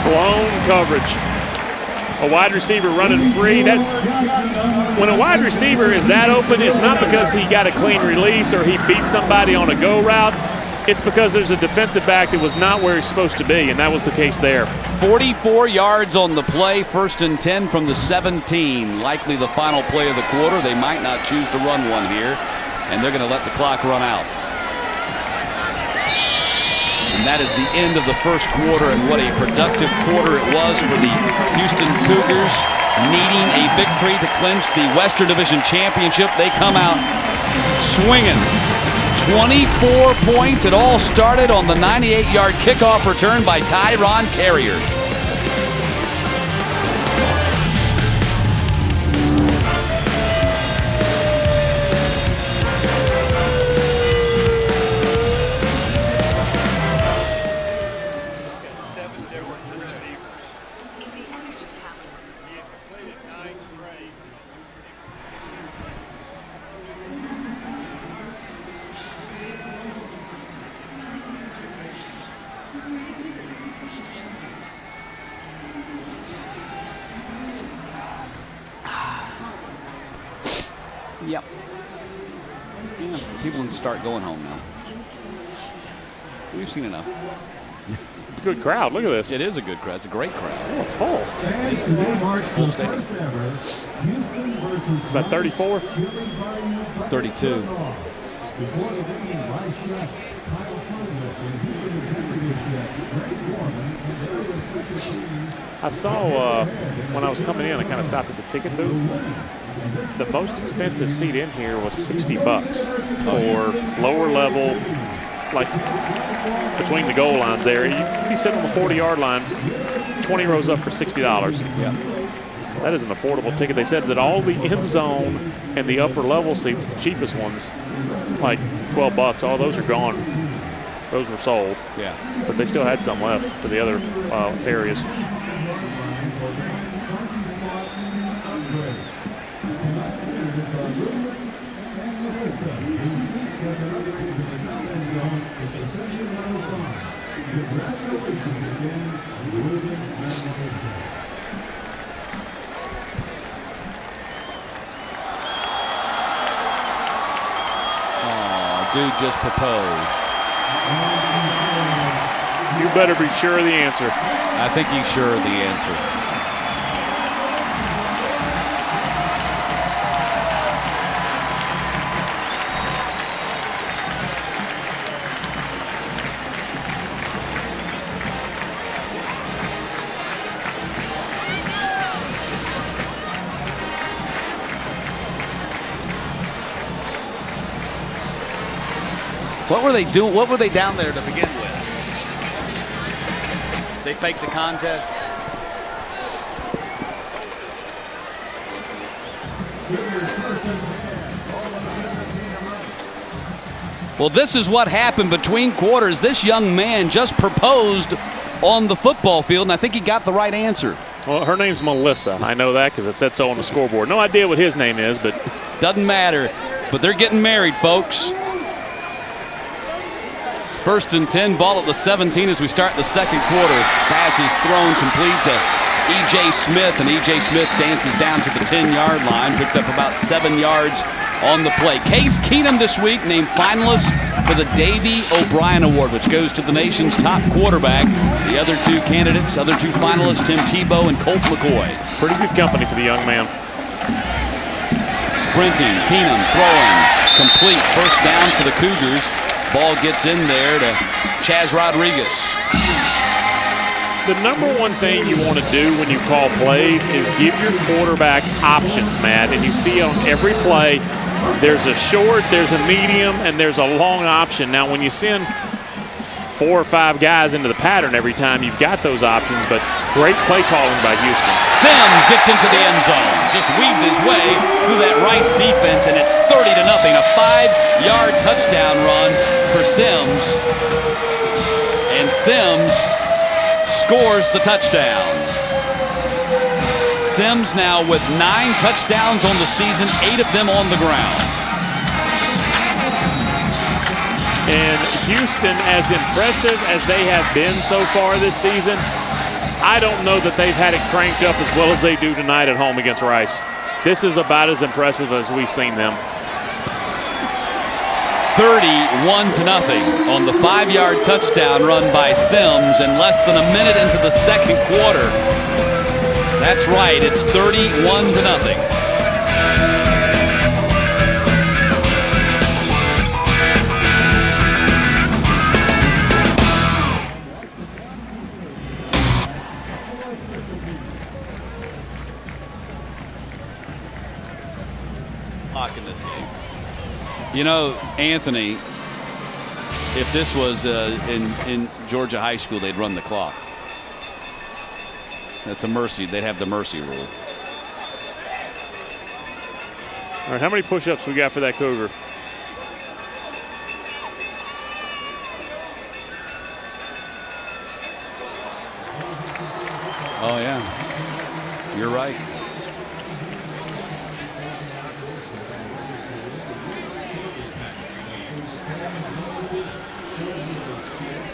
Blown coverage. A wide receiver running free. When a wide receiver is that open, it's not because he got a clean release or he beat somebody on a go route. It's because there's a defensive back that was not where he's supposed to be, and that was the case there. 44 yards on the play, 1st and 10 from the 17. Likely the final play of the quarter. They might not choose to run one here, and they're going to let the clock run out. And that is the end of the first quarter, and what a productive quarter it was for the Houston Cougars, needing a victory to clinch the Western Division Championship. They come out swinging. 24 points. It all started on the 98-yard kickoff return by Tyron Carrier. Yep. Yeah, people can start going home now. We've seen enough. Good crowd. Look at this. It is a good crowd. It's a great crowd. Oh, it's full. Full stadium. It's about 34. 32. I saw when I was coming in, I kind of stopped at the ticket booth. The most expensive seat in here was $60 for lower level, like between the goal lines there. You'd be sitting on the 40-yard line, 20 rows up for $60. Yeah. That is an affordable ticket. They said that all the end zone and the upper level seats, the cheapest ones, like $12, all those are gone. Those were sold. Yeah. But they still had some left for the other areas. Dude just proposed. You better be sure of the answer. I think he's sure of the answer. What were they doing? What were they down there to begin with? They faked the contest. Well, this is what happened between quarters. This young man just proposed on the football field, and I think he got the right answer. Well, her name's Melissa. I know that because it said so on the scoreboard. No idea what his name is, but doesn't matter. But they're getting married, folks. 1st and 10, ball at the 17 as we start the second quarter. Pass is thrown complete to E.J. Smith, and E.J. Smith dances down to the 10-yard line, picked up about 7 yards on the play. Case Keenum this week named finalist for the Davey O'Brien Award, which goes to the nation's top quarterback. The other two candidates, other two finalists, Tim Tebow and Colt McCoy. Pretty good company for the young man. Sprinting, Keenum throwing, complete, 1st down for the Cougars. Ball gets in there to Chaz Rodriguez. The number one thing you want to do when you call plays is give your quarterback options, Matt. And you see on every play, there's a short, there's a medium, and there's a long option. Now, when you send 4 or 5 guys into the pattern every time, you've got those options, but great play calling by Houston. Sims gets into the end zone, just weaved his way through that Rice defense, and it's 30-0, a 5-yard touchdown run for Sims. And Sims scores the touchdown. Sims now with 9 touchdowns on the season, 8 of them on the ground. And Houston, as impressive as they have been so far this season, I don't know that they've had it cranked up as well as they do tonight at home against Rice. This is about as impressive as we've seen them. 31-0 on the 5-yard touchdown run by Sims and less than a minute into the second quarter. That's right, it's 31-0. In this game. You know, Anthony, if this was in Georgia high school, they'd run the clock. That's a mercy. They'd have the mercy rule. All right, how many push-ups we got for that Cougar? Oh, yeah. You're right.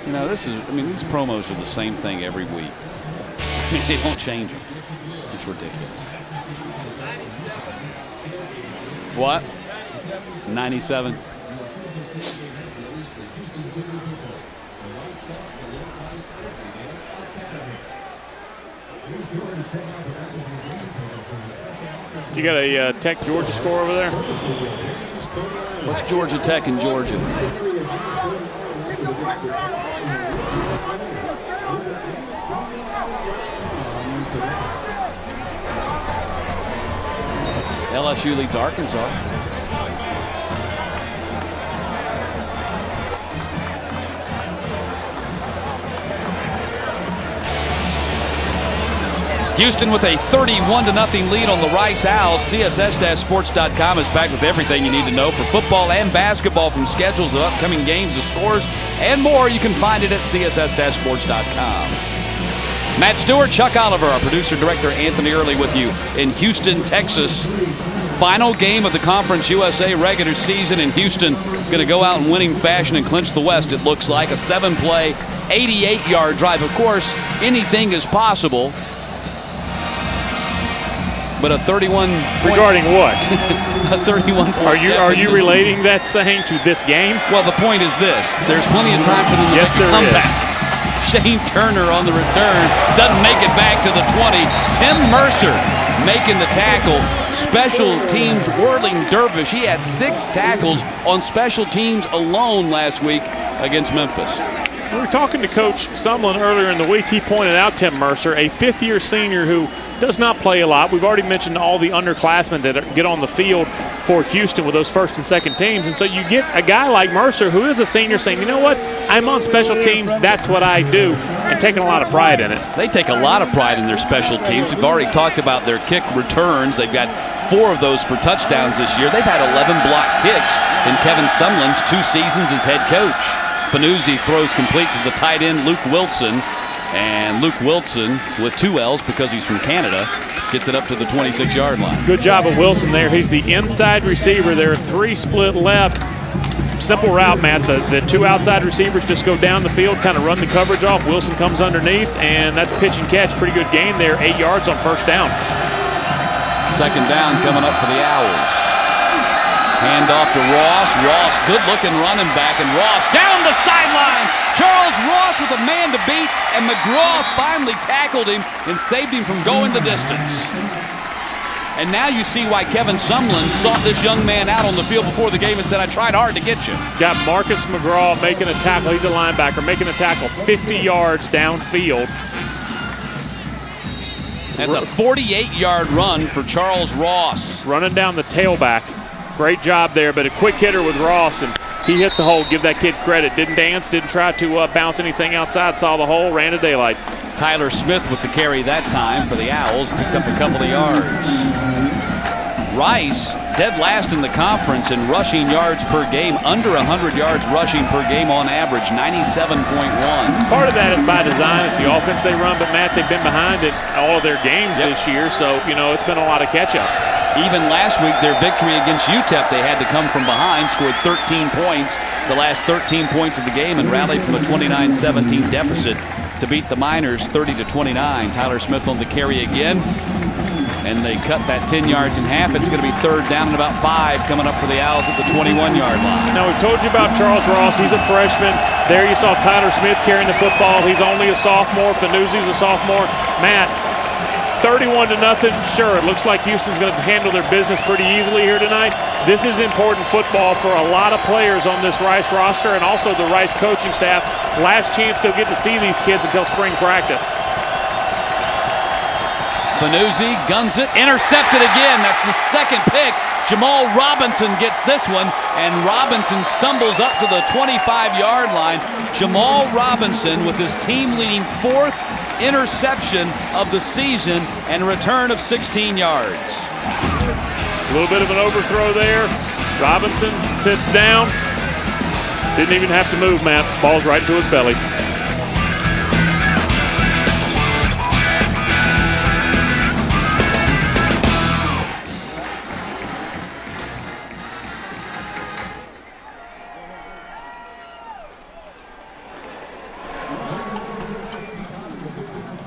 You know, this is, I mean, these promos are the same thing every week. I mean, they don't change them. It's ridiculous. What? 97. You got a Tech Georgia score over there? What's Georgia Tech in Georgia? LSU leads Arkansas. Houston with a 31-0 lead on the Rice Owls. CSS-sports.com is back with everything you need to know for football and basketball, from schedules of upcoming games to scores and more. You can find it at CSS-sports.com. Matt Stewart, Chuck Oliver, our producer-director Anthony Early with you in Houston, Texas. Final game of the Conference USA regular season, and Houston going to go out in winning fashion and clinch the West, it looks like. A 7-play, 88-yard drive. Of course, anything is possible. But a 31 regarding what? A 31 point. Are you relating that saying to this game? Well, the point is this: there's plenty of time for them to yes, make a comeback. Shane Turner on the return doesn't make it back to the 20. Tim Mercer making the tackle. Special teams whirling dervish. He had 6 tackles on special teams alone last week against Memphis. We were talking to Coach Sumlin earlier in the week. He pointed out Tim Mercer, a 5th-year senior who does not play a lot. We've already mentioned all the underclassmen that get on the field for Houston with those first and second teams. And so you get a guy like Mercer who is a senior saying, you know what, I'm on special teams, that's what I do, and taking a lot of pride in it. They take a lot of pride in their special teams. We've already talked about their kick returns. They've got 4 of those for touchdowns this year. They've had 11 block kicks in Kevin Sumlin's 2 seasons as head coach. Fanuzzi throws complete to the tight end, Luke Wilson. And Luke Wilson, with 2 L's because he's from Canada, gets it up to the 26-yard line. Good job of Wilson there. He's the inside receiver. There are 3 split left. Simple route, Matt. The 2 outside receivers just go down the field, kind of run the coverage off. Wilson comes underneath, and that's pitch and catch. Pretty good gain there. 8 yards on first down. Second down coming up for the Owls. Hand off to Ross. Ross, good-looking running back, and Ross down the sideline. Charles Ross with a man to beat, and McGraw finally tackled him and saved him from going the distance. And now you see why Kevin Sumlin sought this young man out on the field before the game and said, I tried hard to get you. Got Marcus McGraw making a tackle. He's a linebacker, making a tackle 50 yards downfield. That's a 48-yard run for Charles Ross. Running down the tailback. Great job there, but a quick hitter with Ross, and he hit the hole. Give that kid credit. Didn't dance, didn't try to bounce anything outside. Saw the hole, ran to daylight. Tyler Smith with the carry that time for the Owls. Picked up a couple of yards. Rice dead last in the conference in rushing yards per game, under 100 yards rushing per game on average, 97.1. Part of that is by design. It's the offense they run, but Matt, they've been behind in all of their games this year, so it's been a lot of catch-up. Even last week, their victory against UTEP, they had to come from behind, scored 13 points, the last 13 points of the game, and rallied from a 29-17 deficit to beat the Miners 30-29. Tyler Smith on the carry again, and they cut that 10 yards in half. It's going to be third down and about 5 coming up for the Owls at the 21-yard line. Now, we've told you about Charles Ross. He's a freshman. There you saw Tyler Smith carrying the football. He's only a sophomore. Fanuzzi's a sophomore. Matt, 31-0. Sure, it looks like Houston's going to handle their business pretty easily here tonight. This is important football for a lot of players on this Rice roster and also the Rice coaching staff. Last chance they'll get to see these kids until spring practice. Fanuzzi guns it, intercepted again. That's the second pick. Jamal Robinson gets this one, and Robinson stumbles up to the 25-yard line. Jamal Robinson with his team-leading 4th interception of the season and a return of 16 yards. A little bit of an overthrow there. Robinson sits down. Didn't even have to move, Matt. Ball's right into his belly.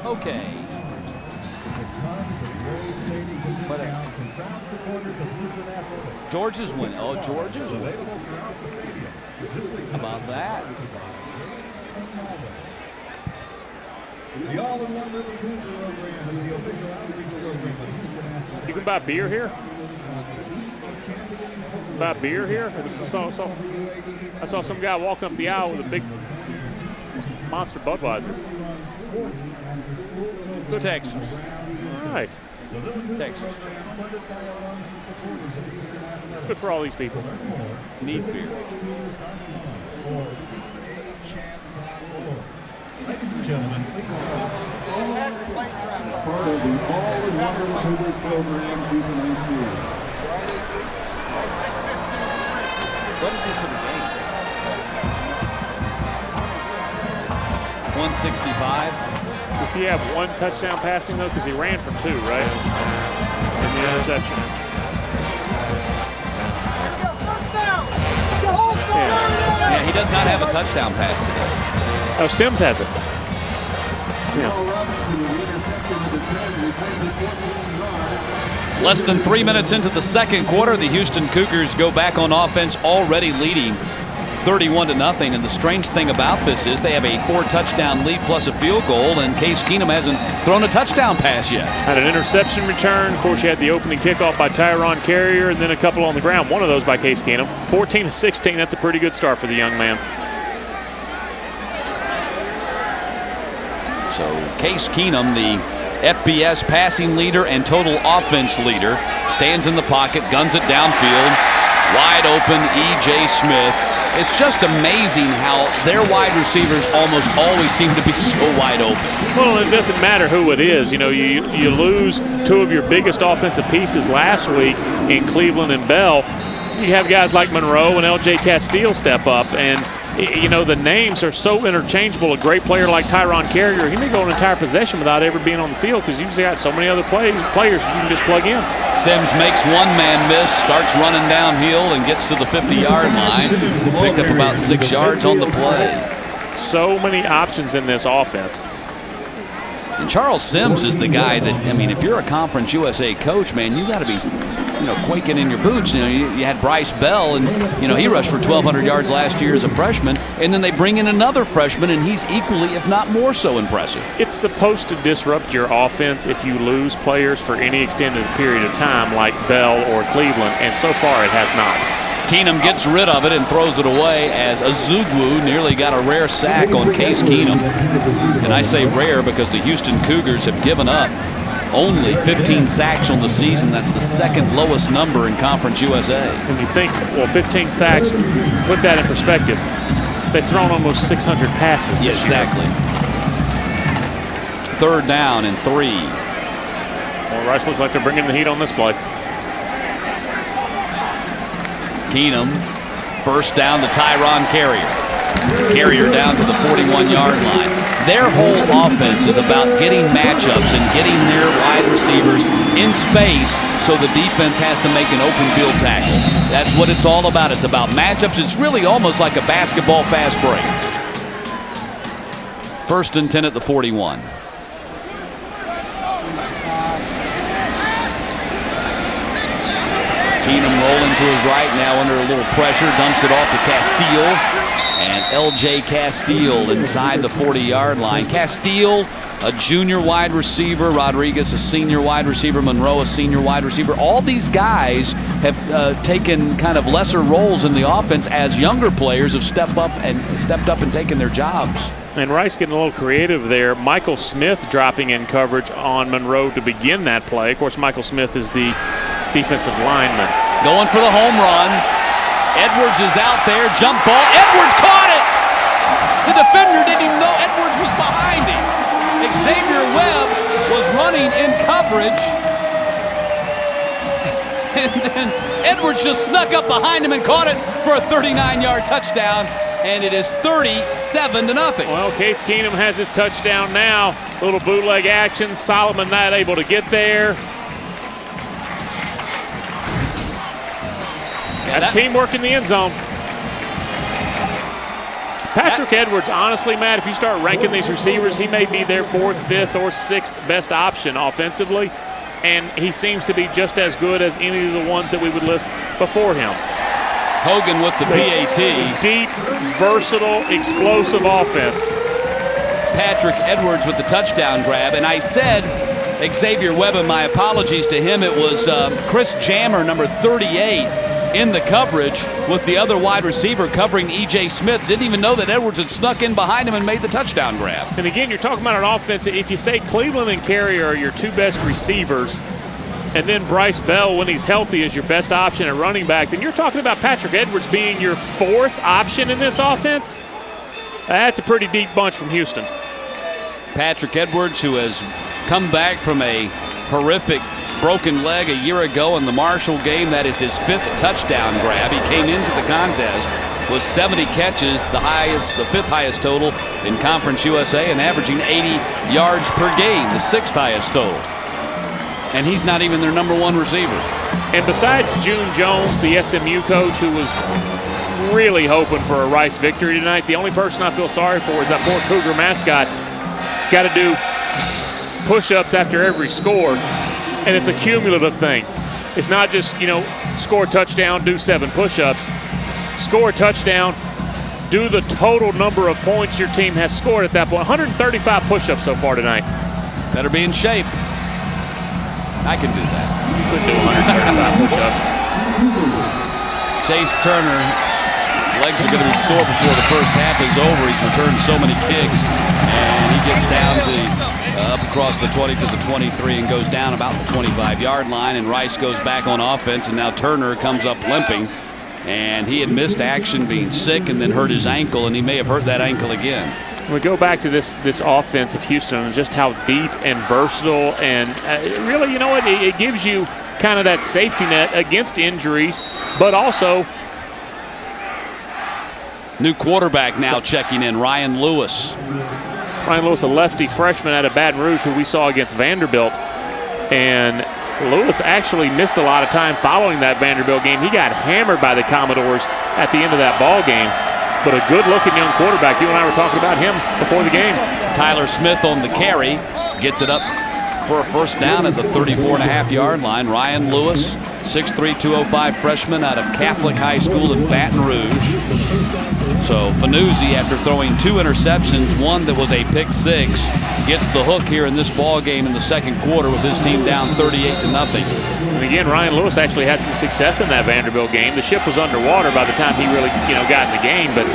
Okay. Georgia's win. Oh, Georgia's win. How about that? You can buy beer here? Buy beer here? I saw some guy walking up the aisle with a big monster Budweiser. It's Texas. All right. Texas. Good for all these people. Needs beer. Ladies and gentlemen, please part of the All-in-One Cougars program 2019. What is it to the game? 165. Does he have one touchdown passing, though? Because he ran for 2, right? In the interception. Yeah, he does not have a touchdown pass today. Oh, Sims has it. Yeah. Less than 3 minutes into the second quarter, the Houston Cougars go back on offense, already leading 31-0. And the strange thing about this is they have a 4-touchdown lead plus a field goal, and Case Keenum hasn't thrown a touchdown pass yet. Had an interception return. Of course, you had the opening kickoff by Tyron Carrier, and then a couple on the ground. One of those by Case Keenum. 14-16. That's a pretty good start for the young man. So Case Keenum, the FBS passing leader and total offense leader, stands in the pocket, guns it downfield. Wide open, E.J. Smith. It's just amazing how their wide receivers almost always seem to be so wide open. Well, it doesn't matter who it is. You know, you lose 2 of your biggest offensive pieces last week in Cleveland and Bell. You have guys like Monroe and L.J. Castile step up, and you know, the names are so interchangeable. A great player like Tyron Carrier, he may go an entire possession without ever being on the field because you've got so many other players you can just plug in. Sims makes one man miss, starts running downhill, and gets to the 50-yard line. Picked up about 6 yards on the play. So many options in this offense. And Charles Sims is the guy that, I mean, if you're a Conference USA coach, man, you got to be, quaking in your boots. You had Bryce Bell, and, he rushed for 1,200 yards last year as a freshman, and then they bring in another freshman, and he's equally, if not more so, impressive. It's supposed to disrupt your offense if you lose players for any extended period of time like Bell or Cleveland, and so far it has not. Keenum gets rid of it and throws it away as Azugwu nearly got a rare sack on Case Keenum. And I say rare because the Houston Cougars have given up only 15 sacks on the season. That's the second lowest number in Conference USA. When you think, 15 sacks, put that in perspective. They've thrown almost 600 passes this year. Exactly. Third down and 3. Well, Rice looks like they're bringing the heat on this play. Keenum, first down to Tyron Carrier. Carrier down to the 41-yard line. Their whole offense is about getting matchups and getting their wide receivers in space so the defense has to make an open field tackle. That's what it's all about. It's about matchups. It's really almost like a basketball fast break. 1st and 10 at the 41. Keenum rolling to his right now under a little pressure, dumps it off to Castile. And L.J. Castile inside the 40-yard line. Castile, a junior wide receiver. Rodriguez, a senior wide receiver. Monroe, a senior wide receiver. All these guys have taken kind of lesser roles in the offense as younger players have stepped up and taken their jobs. And Rice getting a little creative there. Michael Smith dropping in coverage on Monroe to begin that play. Of course, Michael Smith is the defensive lineman. Going for the home run. Edwards is out there, jump ball. Edwards caught it! The defender didn't even know Edwards was behind him. Xavier Webb was running in coverage. And then Edwards just snuck up behind him and caught it for a 39-yard touchdown. And it is 37-0. Well, Case Keenum has his touchdown now. Little bootleg action. Solomon not able to get there. That's teamwork in the end zone. Patrick Edwards, honestly, Matt, if you start ranking these receivers, he may be their 4th, 5th, or 6th best option offensively, and he seems to be just as good as any of the ones that we would list before him. Hogan with the PAT. Deep, versatile, explosive offense. Patrick Edwards with the touchdown grab, and I said Xavier Webb, and my apologies to him, it was Chris Jammer, number 38, in the coverage with the other wide receiver covering E.J. Smith. Didn't even know that Edwards had snuck in behind him and made the touchdown grab. And again, you're talking about an offense. If you say Cleveland and Carrier are your 2 best receivers, and then Bryce Bell, when he's healthy, is your best option at running back, then you're talking about Patrick Edwards being your 4th option in this offense. That's a pretty deep bunch from Houston. Patrick Edwards, who has come back from a horrific broken leg a year ago in the Marshall game. That is his 5th touchdown grab. He came into the contest with 70 catches, the 5th highest total in Conference USA, and averaging 80 yards per game, the 6th highest total. And he's not even their number 1 receiver. And besides June Jones, the SMU coach, who was really hoping for a Rice victory tonight, the only person I feel sorry for is that poor Cougar mascot. He's got to do push-ups after every score. And it's a cumulative thing. It's not just, score a touchdown, do 7 push-ups. Score a touchdown, do the total number of points your team has scored at that point. 135 push-ups so far tonight. Better be in shape. I can do that. You couldn't do 135 push-ups. Chase Turner, legs are going to be sore before the first half is over. He's returned so many kicks, and he gets down to up across the 20 to the 23 and goes down about the 25-yard line, and Rice goes back on offense, and now Turner comes up limping, and he had missed action being sick and then hurt his ankle, and he may have hurt that ankle again. We go back to this offense of Houston and just how deep and versatile, and really, it gives you kind of that safety net against injuries, but also new quarterback now checking in, Ryan Lewis. Ryan Lewis, a lefty freshman out of Baton Rouge, who we saw against Vanderbilt. And Lewis actually missed a lot of time following that Vanderbilt game. He got hammered by the Commodores at the end of that ball game. But a good-looking young quarterback. You and I were talking about him before the game. Tyler Smith on the carry. Gets it up for a first down at the 34.5-yard line. Ryan Lewis, 6'3", 205 freshman out of Catholic High School in Baton Rouge. So Fanuzzi, after throwing 2 interceptions, one that was a pick 6, gets the hook here in this ball game in the second quarter with his team down 38-0. And again, Ryan Lewis actually had some success in that Vanderbilt game. The ship was underwater by the time he really, got in the game, but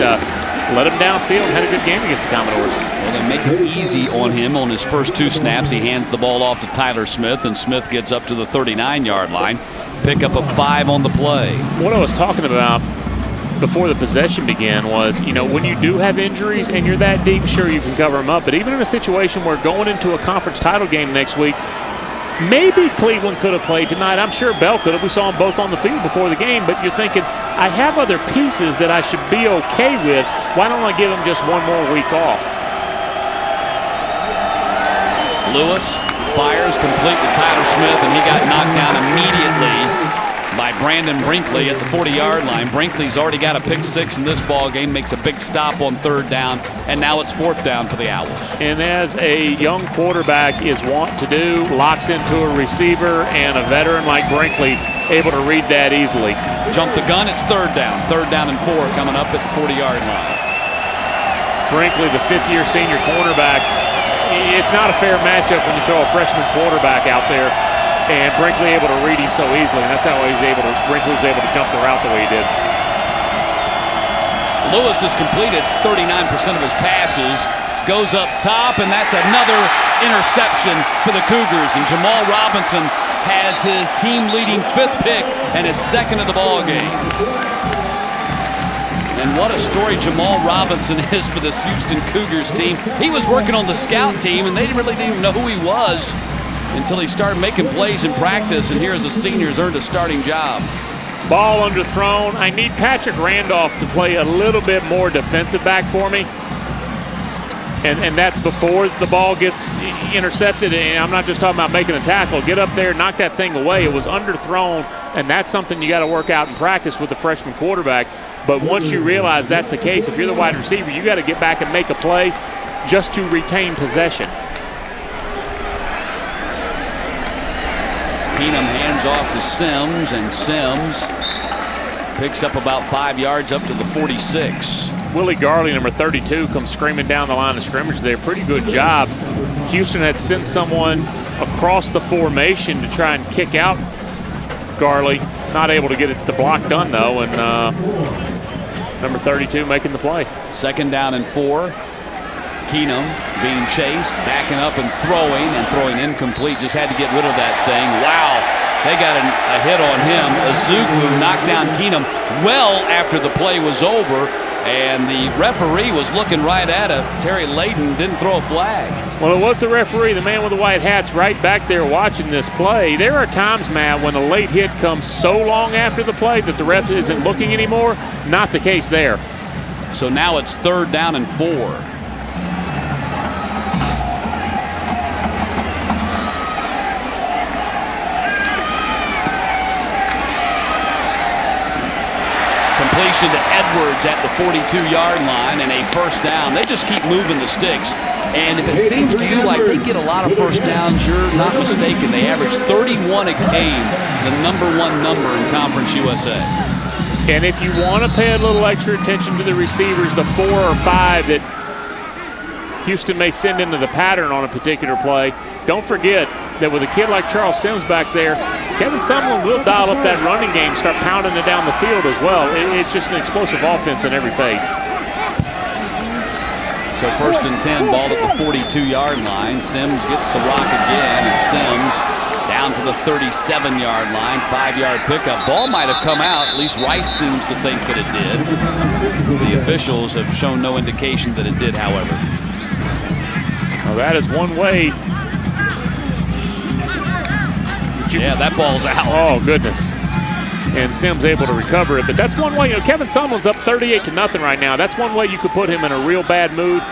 let him downfield and had a good game against the Commodores. Well, they make it easy on him on his first 2 snaps. He hands the ball off to Tyler Smith, and Smith gets up to the 39-yard line. Pick up a 5 on the play. What I was talking about before the possession began was, when you do have injuries and you're that deep, sure, you can cover them up. But even in a situation where going into a conference title game next week, Maybe Cleveland could have played tonight. I'm sure Bell could have. We saw them both on the field before the game, but you're thinking, I have other pieces that I should be okay with. Why don't I give them just one more week off? Lewis fires complete to Tyler Smith, and he got knocked down immediately by Brandon Brinkley at the 40-yard line. Brinkley's already got a pick 6 in this ball game, makes a big stop on 3rd down, and now it's 4th down for the Owls. And as a young quarterback is wont to do, locks into a receiver, and a veteran like Brinkley able to read that easily. Jump the gun, it's 3rd down. 3rd down and 4 coming up at the 40-yard line. Brinkley, the 5th-year senior cornerback, it's not a fair matchup when you throw a freshman quarterback out there. And Brinkley able to read him so easily, and that's how Brinkley was able to jump the route the way he did. Lewis has completed 39% of his passes, goes up top, and that's another interception for the Cougars. And Jamal Robinson has his team-leading 5th pick and his 2nd of the ball game. And what a story Jamal Robinson is for this Houston Cougars team. He was working on the scout team, and they really didn't even know who he was until he started making plays in practice, and here as a senior has earned a starting job. Ball underthrown. I need Patrick Randolph to play a little bit more defensive back for me. And that's before the ball gets intercepted. And I'm not just talking about making a tackle. Get up there, knock that thing away. It was underthrown, and that's something you got to work out in practice with the freshman quarterback. But once you realize that's the case, if you're the wide receiver, you got to get back and make a play just to retain possession. Keenum hands off to Sims, and Sims picks up about 5 yards up to the 46. Willie Garley, number 32, comes screaming down the line of scrimmage there. Pretty good job. Houston had sent someone across the formation to try and kick out Garley. Not able to get the block done, though, and number 32 making the play. 2nd down and 4. Keenum being chased, backing up and throwing incomplete. Just had to get rid of that thing. Wow, they got a hit on him. Azugwu knocked down Keenum well after the play was over, and the referee was looking right at it. Terry Layden didn't throw a flag. Well, it was the referee, the man with the white hat's right back there watching this play. There are times, Matt, when a late hit comes so long after the play that the ref isn't looking anymore. Not the case there. So now it's 3rd down and 4. Completion to Edwards at the 42-yard line, and a 1st down. They just keep moving the sticks. And if it seems to you like they get a lot of 1st downs, you're not mistaken. They average 31 a game, the #1 number in Conference USA. And if you want to pay a little extra attention to the receivers, the 4 or 5 that Houston may send into the pattern on a particular play, don't forget that with a kid like Charles Sims back there, Kevin Sumlin will dial up that running game, start pounding it down the field as well. It's just an explosive offense in every phase. So 1st and 10, ball at the 42-yard line. Sims gets the rock again, and Sims down to the 37-yard line. 5-yard pickup. Ball might have come out. At least Rice seems to think that it did. The officials have shown no indication that it did, however. Well, that is one way. Yeah, that ball's out. Oh, goodness. And Sims able to recover it. But that's one way. You know, Kevin Sumlin's up 38-0 right now. That's one way you could put him in a real bad mood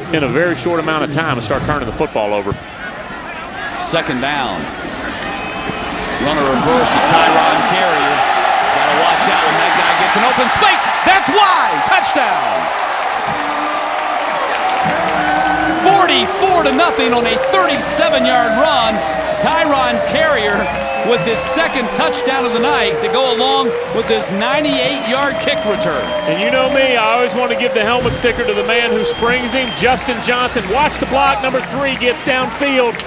in a very short amount of time and start turning the football over. 2nd down. Runner reverse to Tyron Carrier. Got to watch out when that guy gets an open space. That's wide. Touchdown. 44-0 on a 37-yard run. Tyron Carrier with his 2nd touchdown of the night to go along with his 98-yard kick return. And you know me, I always want to give the helmet sticker to the man who springs him, Justin Johnson. Watch the block. Number 3 gets downfield.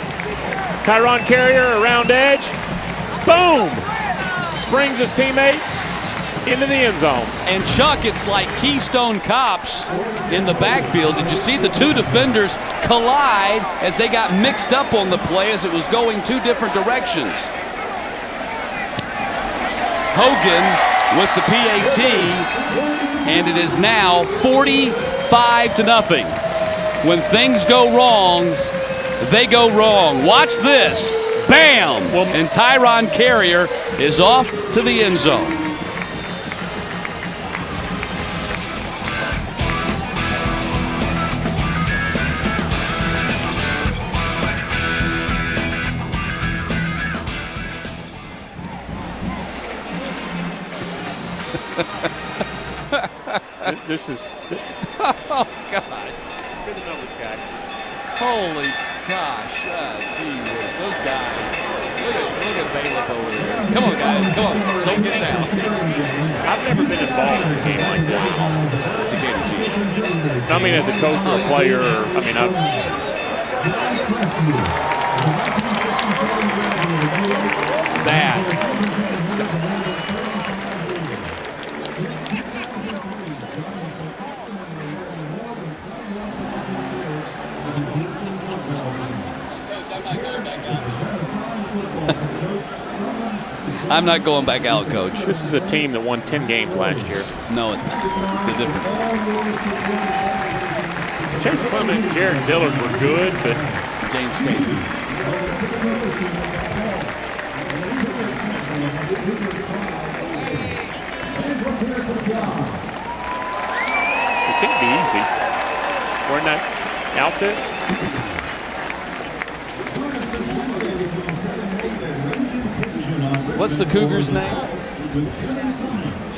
Tyron Carrier around edge. Boom! Springs his teammate into the end zone. And Chuck, it's like Keystone Cops in the backfield. Did you see the 2 defenders collide as they got mixed up on the play as it was going 2 different directions? Hogan with the PAT, and it is now 45-0. When things go wrong, they go wrong. Watch this. Bam! And Tyron Carrier is off to the end zone. This is. Oh, God. Good numbers guy. Holy gosh. Jesus. Those guys. Look at Bailiff over there. Come on, guys. Come on. Don't get down. I've never been involved in a game like this. Decatur Chiefs. I mean, as a coach or a player, I'm not going back out, Coach. This is a team that won 10 games last year. No, it's not. It's the difference. Chase Clement and Jared Dillard were good, but James Casey. it can't be easy. Wearing that outfit. What's the Cougars' name?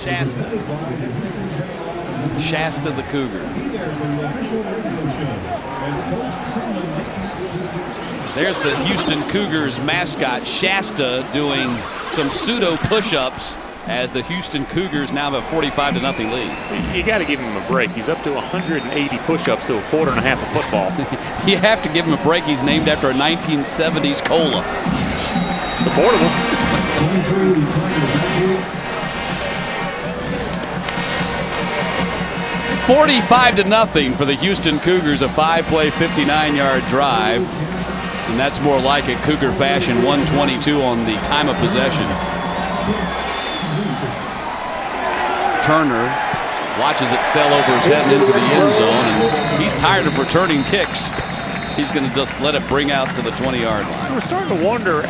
Shasta. Shasta the Cougar. There's the Houston Cougars mascot, Shasta, doing some pseudo push-ups as the Houston Cougars now have a 45-0 lead. You got to give him a break. He's up to 180 push-ups to a quarter and a half of football. You have to give him a break. He's named after a 1970s cola. It's affordable. 45-0 for the Houston Cougars, a 5-play, 59-yard drive. And that's more like it, Cougar fashion, 122 on the time of possession. Turner watches it sail over his head and into the end zone, and he's tired of returning kicks. He's going to just let it bring out to the 20-yard line. We're starting to wonder,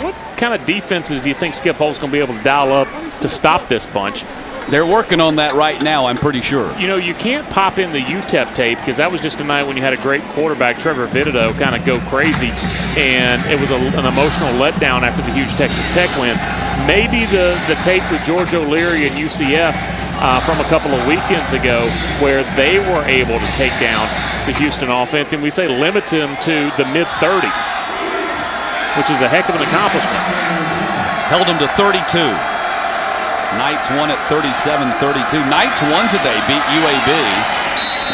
what kind of defenses do you think Skip Holt's going to be able to dial up to stop this bunch? They're working on that right now, I'm pretty sure. You know, you can't pop in the UTEP tape because that was just a night when you had a great quarterback, Trevor Vidido, kind of go crazy, and it was an emotional letdown after the huge Texas Tech win. Maybe the tape with George O'Leary and UCF from a couple of weekends ago where they were able to take down the Houston offense, and we say limit them to the mid-30s, which is a heck of an accomplishment. Held them to 32. Knights won at 37-32. Knights won today, beat UAB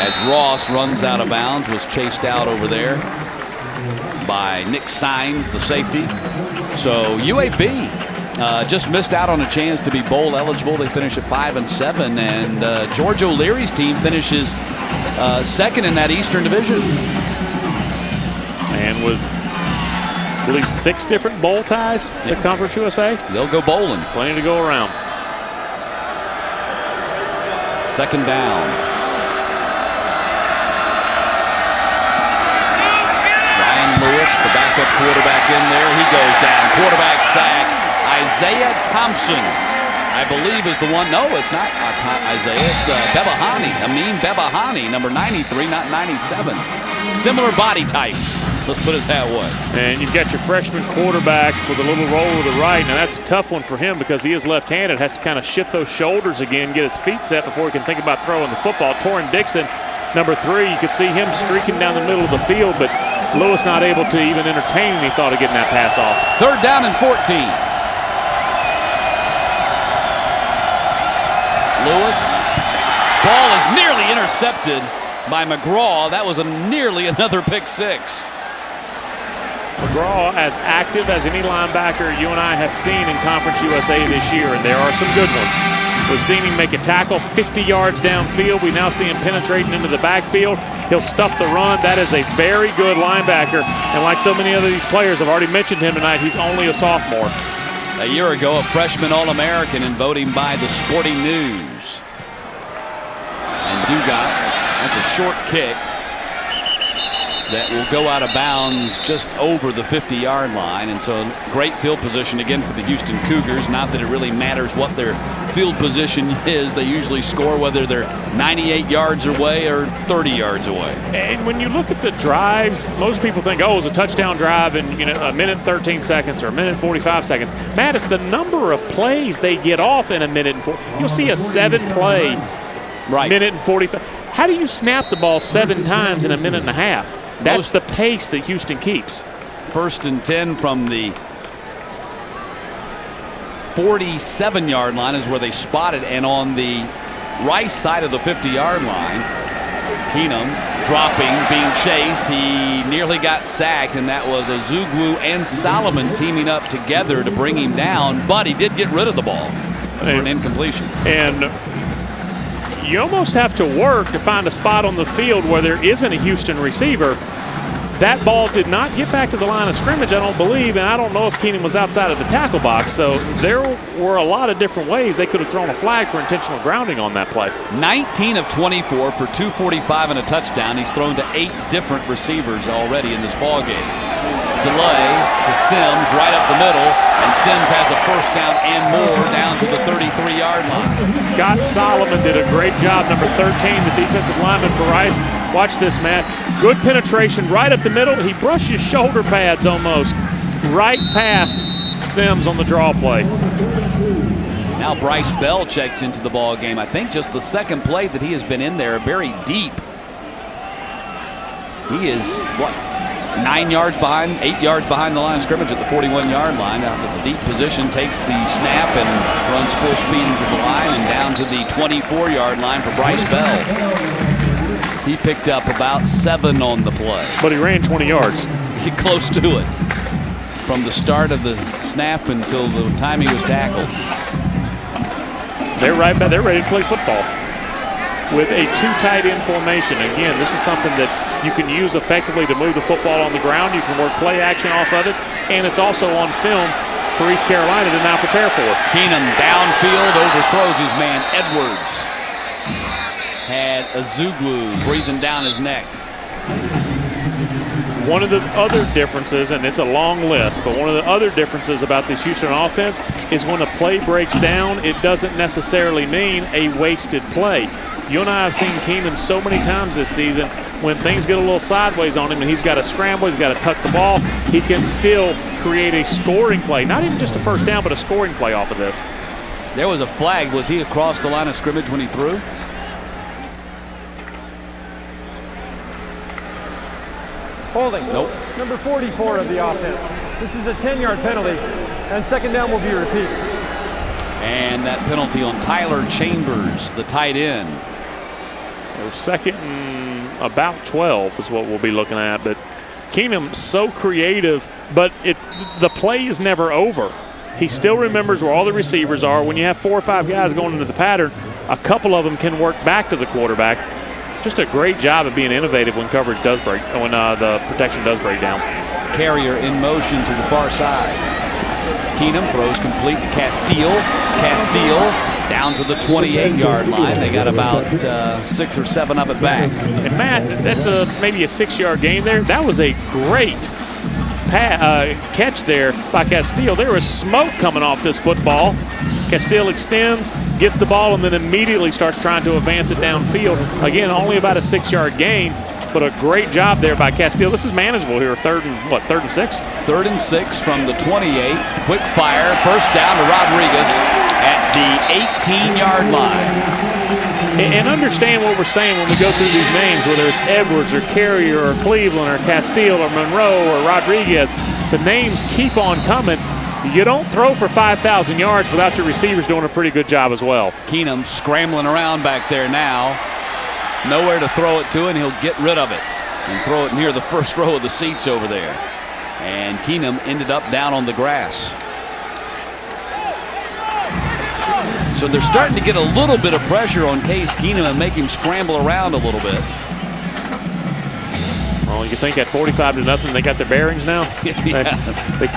as Ross runs out of bounds, was chased out over there by Nick Sines, the safety. So UAB just missed out on a chance to be bowl eligible. They finish at 5-7, and George O'Leary's team finishes second in that Eastern Division. And with, I believe, 6 different bowl ties to Conference USA. They'll go bowling. Plenty to go around. Second down. Ryan Lewis, the backup quarterback in there. He goes down. Quarterback sack. Isaiah Thompson, I believe, is the one. No, it's not Isaiah. It's Bebahani. Amin Bebahani, number 93, not 97. Similar body types. Let's put it that way. And you've got your freshman quarterback with a little roll to the right. Now, that's a tough one for him because he is left-handed. Has to kind of shift those shoulders again, get his feet set before he can think about throwing the football. Torrin Dixon, number 3, you could see him streaking down the middle of the field, but Lewis not able to even entertain any thought of getting that pass off. Third down and 14. Lewis. Ball is nearly intercepted by McGraw. That was nearly another pick 6. McGraw as active as any linebacker you and I have seen in Conference USA this year, and there are some good ones. We've seen him make a tackle 50 yards downfield. We now see him penetrating into the backfield. He'll stuff the run. That is a very good linebacker, and like so many of these players, I've already mentioned him tonight, he's only a sophomore. A year ago, a freshman All-American in voting by the Sporting News. And Dugat, that's a short kick. that will go out of bounds just over the 50-yard line. And so great field position again for the Houston Cougars. Not that it really matters what their field position is. They usually score whether they're 98 yards away or 30 yards away. And when you look at the drives, most people think, oh, it was a touchdown drive in a minute and 13 seconds or a minute and 45 seconds. Matt, it's the number of plays they get off in a minute and 40. You'll see a 7-play minute and 45. How do you snap the ball 7 times in a minute and a half? That's the pace that Houston keeps. 1st and 10 from the 47-yard line is where they spotted, and on the right side of the 50-yard line, Keenum dropping, being chased. He nearly got sacked, and that was Ezugwu and Solomon teaming up together to bring him down, but he did get rid of the ball for an incompletion. And you almost have to work to find a spot on the field where there isn't a Houston receiver. That ball did not get back to the line of scrimmage, I don't believe, and I don't know if Keenum was outside of the tackle box. So there were a lot of different ways they could have thrown a flag for intentional grounding on that play. 19 of 24 for 245 and a touchdown. He's thrown to 8 different receivers already in this ball game. Delay to Sims right up the middle, and Sims has a first down and more down to the 33-yard line. Scott Solomon did a great job, number 13, the defensive lineman for Rice. Watch this, Matt. Good penetration right up the middle. He brushed his shoulder pads almost right past Sims on the draw play. Now Bryce Bell checks into the ball game. I think just the second play that he has been in there very deep. He is, 9 yards behind, 8 yards behind the line of scrimmage at the 41-yard line. Out to the deep position, takes the snap and runs full speed into the line and down to the 24-yard line for Bryce Bell. He picked up about 7 on the play. But he ran 20 yards. Close to it. From the start of the snap until the time he was tackled. They're right back. They're ready to play football with a 2 tight end formation. Again, this is something that you can use effectively to move the football on the ground. You can work play action off of it, and it's also on film for East Carolina to now prepare for. Keenum downfield, overthrows his man Edwards. Had Ezugwu breathing down his neck. One of the other differences, and it's a long list, but one of the other differences about this Houston offense is when a play breaks down, it doesn't necessarily mean a wasted play. You and I have seen Keenum so many times this season when things get a little sideways on him and he's got to scramble, he's got to tuck the ball, he can still create a scoring play. Not even just a first down, but a scoring play off of this. There was a flag. Was he across the line of scrimmage when he threw? Holding. Nope. Number 44 of the offense. This is a 10-yard penalty, and second down will be repeated. And that penalty on Tyler Chambers, the tight end. So second and about 12 is what we'll be looking at. But Keenum so creative, but the play is never over. He still remembers where all the receivers are. When you have 4 or 5 guys going into the pattern, a couple of them can work back to the quarterback. Just a great job of being innovative when coverage does break, when the protection does break down. Carrier in motion to the far side. Keenum throws complete to Castile. Castile down to the 28-yard line. They got about 6 or 7 of it back. And Matt, that's maybe a 6-yard gain there. That was a great catch there by Castile. There was smoke coming off this football. Castile extends, gets the ball, and then immediately starts trying to advance it downfield. Again, only about a 6-yard gain, but a great job there by Castile. This is manageable here, third and 6? 3rd and 6 from the 28. Quick fire, first down to Rodriguez at the 18-yard line. And understand what we're saying when we go through these names, whether it's Edwards or Carrier or Cleveland or Castile or Monroe or Rodriguez, the names keep on coming. You don't throw for 5,000 yards without your receivers doing a pretty good job as well. Keenum scrambling around back there now. Nowhere to throw it to, and he'll get rid of it and throw it near the first row of the seats over there. And Keenum ended up down on the grass. So they're starting to get a little bit of pressure on Case Keenum and make him scramble around a little bit. Well, you think at 45-0, they got their bearings now? Yeah.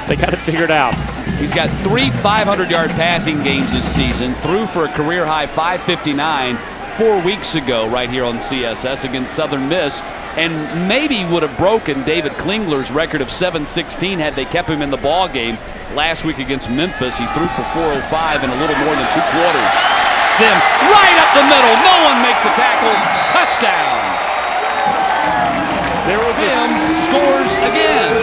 They got it figured out. He's got 3 500-yard passing games this season, threw for a career-high 559 4 weeks ago right here on CSS against Southern Miss. and maybe would have broken David Klingler's record of 7-16 had they kept him in the ball game last week against Memphis. He threw for 405 in a little more than 2 quarters. Sims right up the middle. No one makes a tackle. Touchdown. Sims scores again.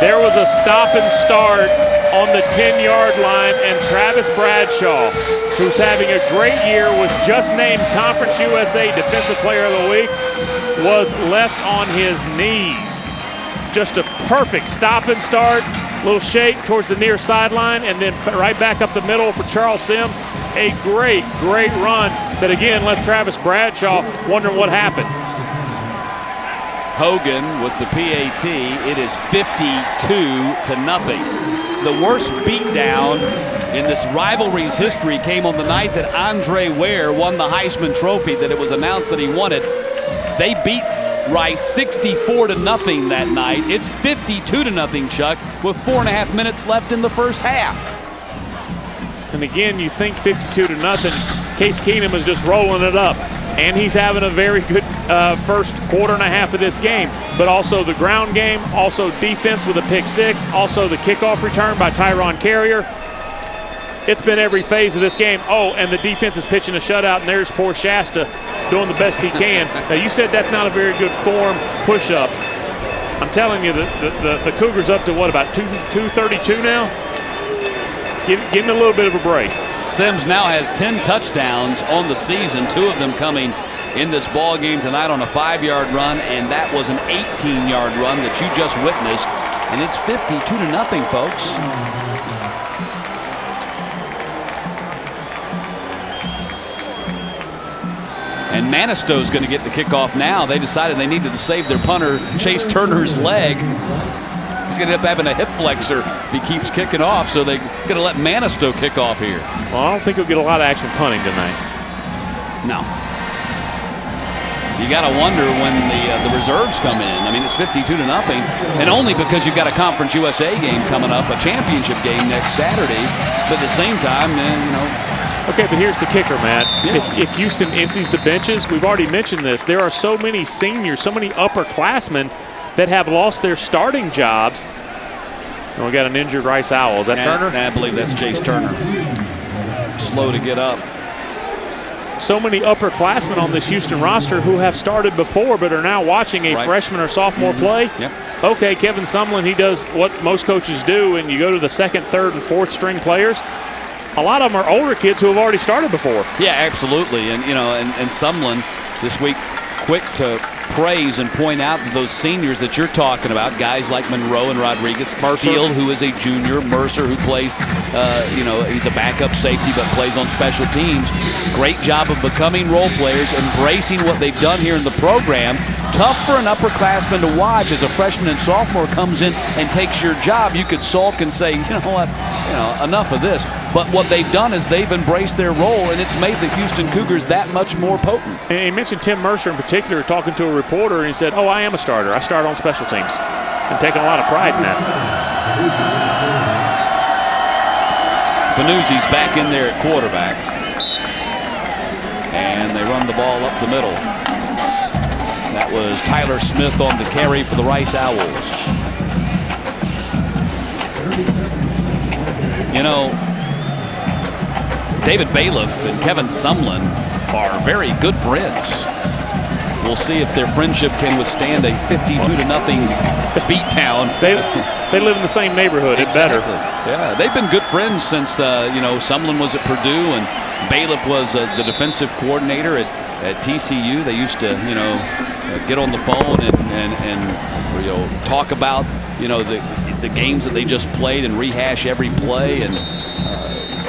There was a stop and start on the 10-yard line, and Travis Bradshaw, who's having a great year, was just named Conference USA Defensive Player of the Week, was left on his knees. Just a perfect stop and start, little shake towards the near sideline, and then right back up the middle for Charles Sims. A great, great run that, again, left Travis Bradshaw wondering what happened. Hogan with the PAT. It is 52-0. The worst beatdown in this rivalry's history came on the night that Andre Ware won the Heisman Trophy, that it was announced that he won it. They beat Rice 64-0 that night. It's 52-0, Chuck, with 4.5 minutes left in the first half. And again, you think 52-0. Case Keenum is just rolling it up. And he's having a very good first quarter and a half of this game. But also the ground game, also defense with a pick 6, also the kickoff return by Tyron Carrier. It's been every phase of this game. Oh, and the defense is pitching a shutout, and there's poor Shasta doing the best he can. Now, you said that's not a very good form push-up. I'm telling you, the Cougars up to what, about 232 now? Give him a little bit of a break. Sims now has 10 touchdowns on the season, 2 of them coming in this ball game tonight on a 5-yard run, and that was an 18-yard run that you just witnessed, and it's 52-0, folks. And Manisto's going to get the kickoff now. They decided they needed to save their punter, Chase Turner's leg. He's going to end up having a hip flexor if he keeps kicking off, so they're going to let Manisto kick off here. Well, I don't think he'll get a lot of action punting tonight. No. You got to wonder when the reserves come in. I mean, it's 52-0, and only because you've got a Conference USA game coming up, a championship game next Saturday. But at the same time, you know. Okay, but here's the kicker, Matt. Yeah. If Houston empties the benches, we've already mentioned this, there are so many seniors, so many upperclassmen that have lost their starting jobs. And we got an injured Rice Owl. Is that Turner? I believe that's Chase Turner. Slow to get up. So many upperclassmen on this Houston roster who have started before but are now watching a freshman or sophomore play. Yep. Okay, Kevin Sumlin, he does what most coaches do, and you go to the second, third, and fourth string players. A lot of them are older kids who have already started before. Yeah, absolutely. And, you know, and Sumlin this week quick to praise and point out those seniors that you're talking about, guys like Monroe and Rodriguez, Steele, who is a junior, Mercer, who plays, you know, he's a backup safety but plays on special teams. Great job of becoming role players, embracing what they've done here in the program. Tough for an upperclassman to watch as a freshman and sophomore comes in and takes your job. You could sulk and say, you know what, enough of this. But what they've done is they've embraced their role, and it's made the Houston Cougars that much more potent. And he mentioned Tim Mercer in particular, talking to a reporter, and he said, oh, I am a starter. I start on special teams. I'm taking a lot of pride in that. Panuzzi's back in there at quarterback. And they run the ball up the middle. That was Tyler Smith on the carry for the Rice Owls. You know, David Bailiff and Kevin Sumlin are very good friends. We'll see if their friendship can withstand a 52-0 beatdown. They live in the same neighborhood. Exactly. It better. Yeah, they've been good friends since Sumlin was at Purdue and Bailiff was the defensive coordinator at TCU. They used to get on the phone and talk about the games that they just played and rehash every play. And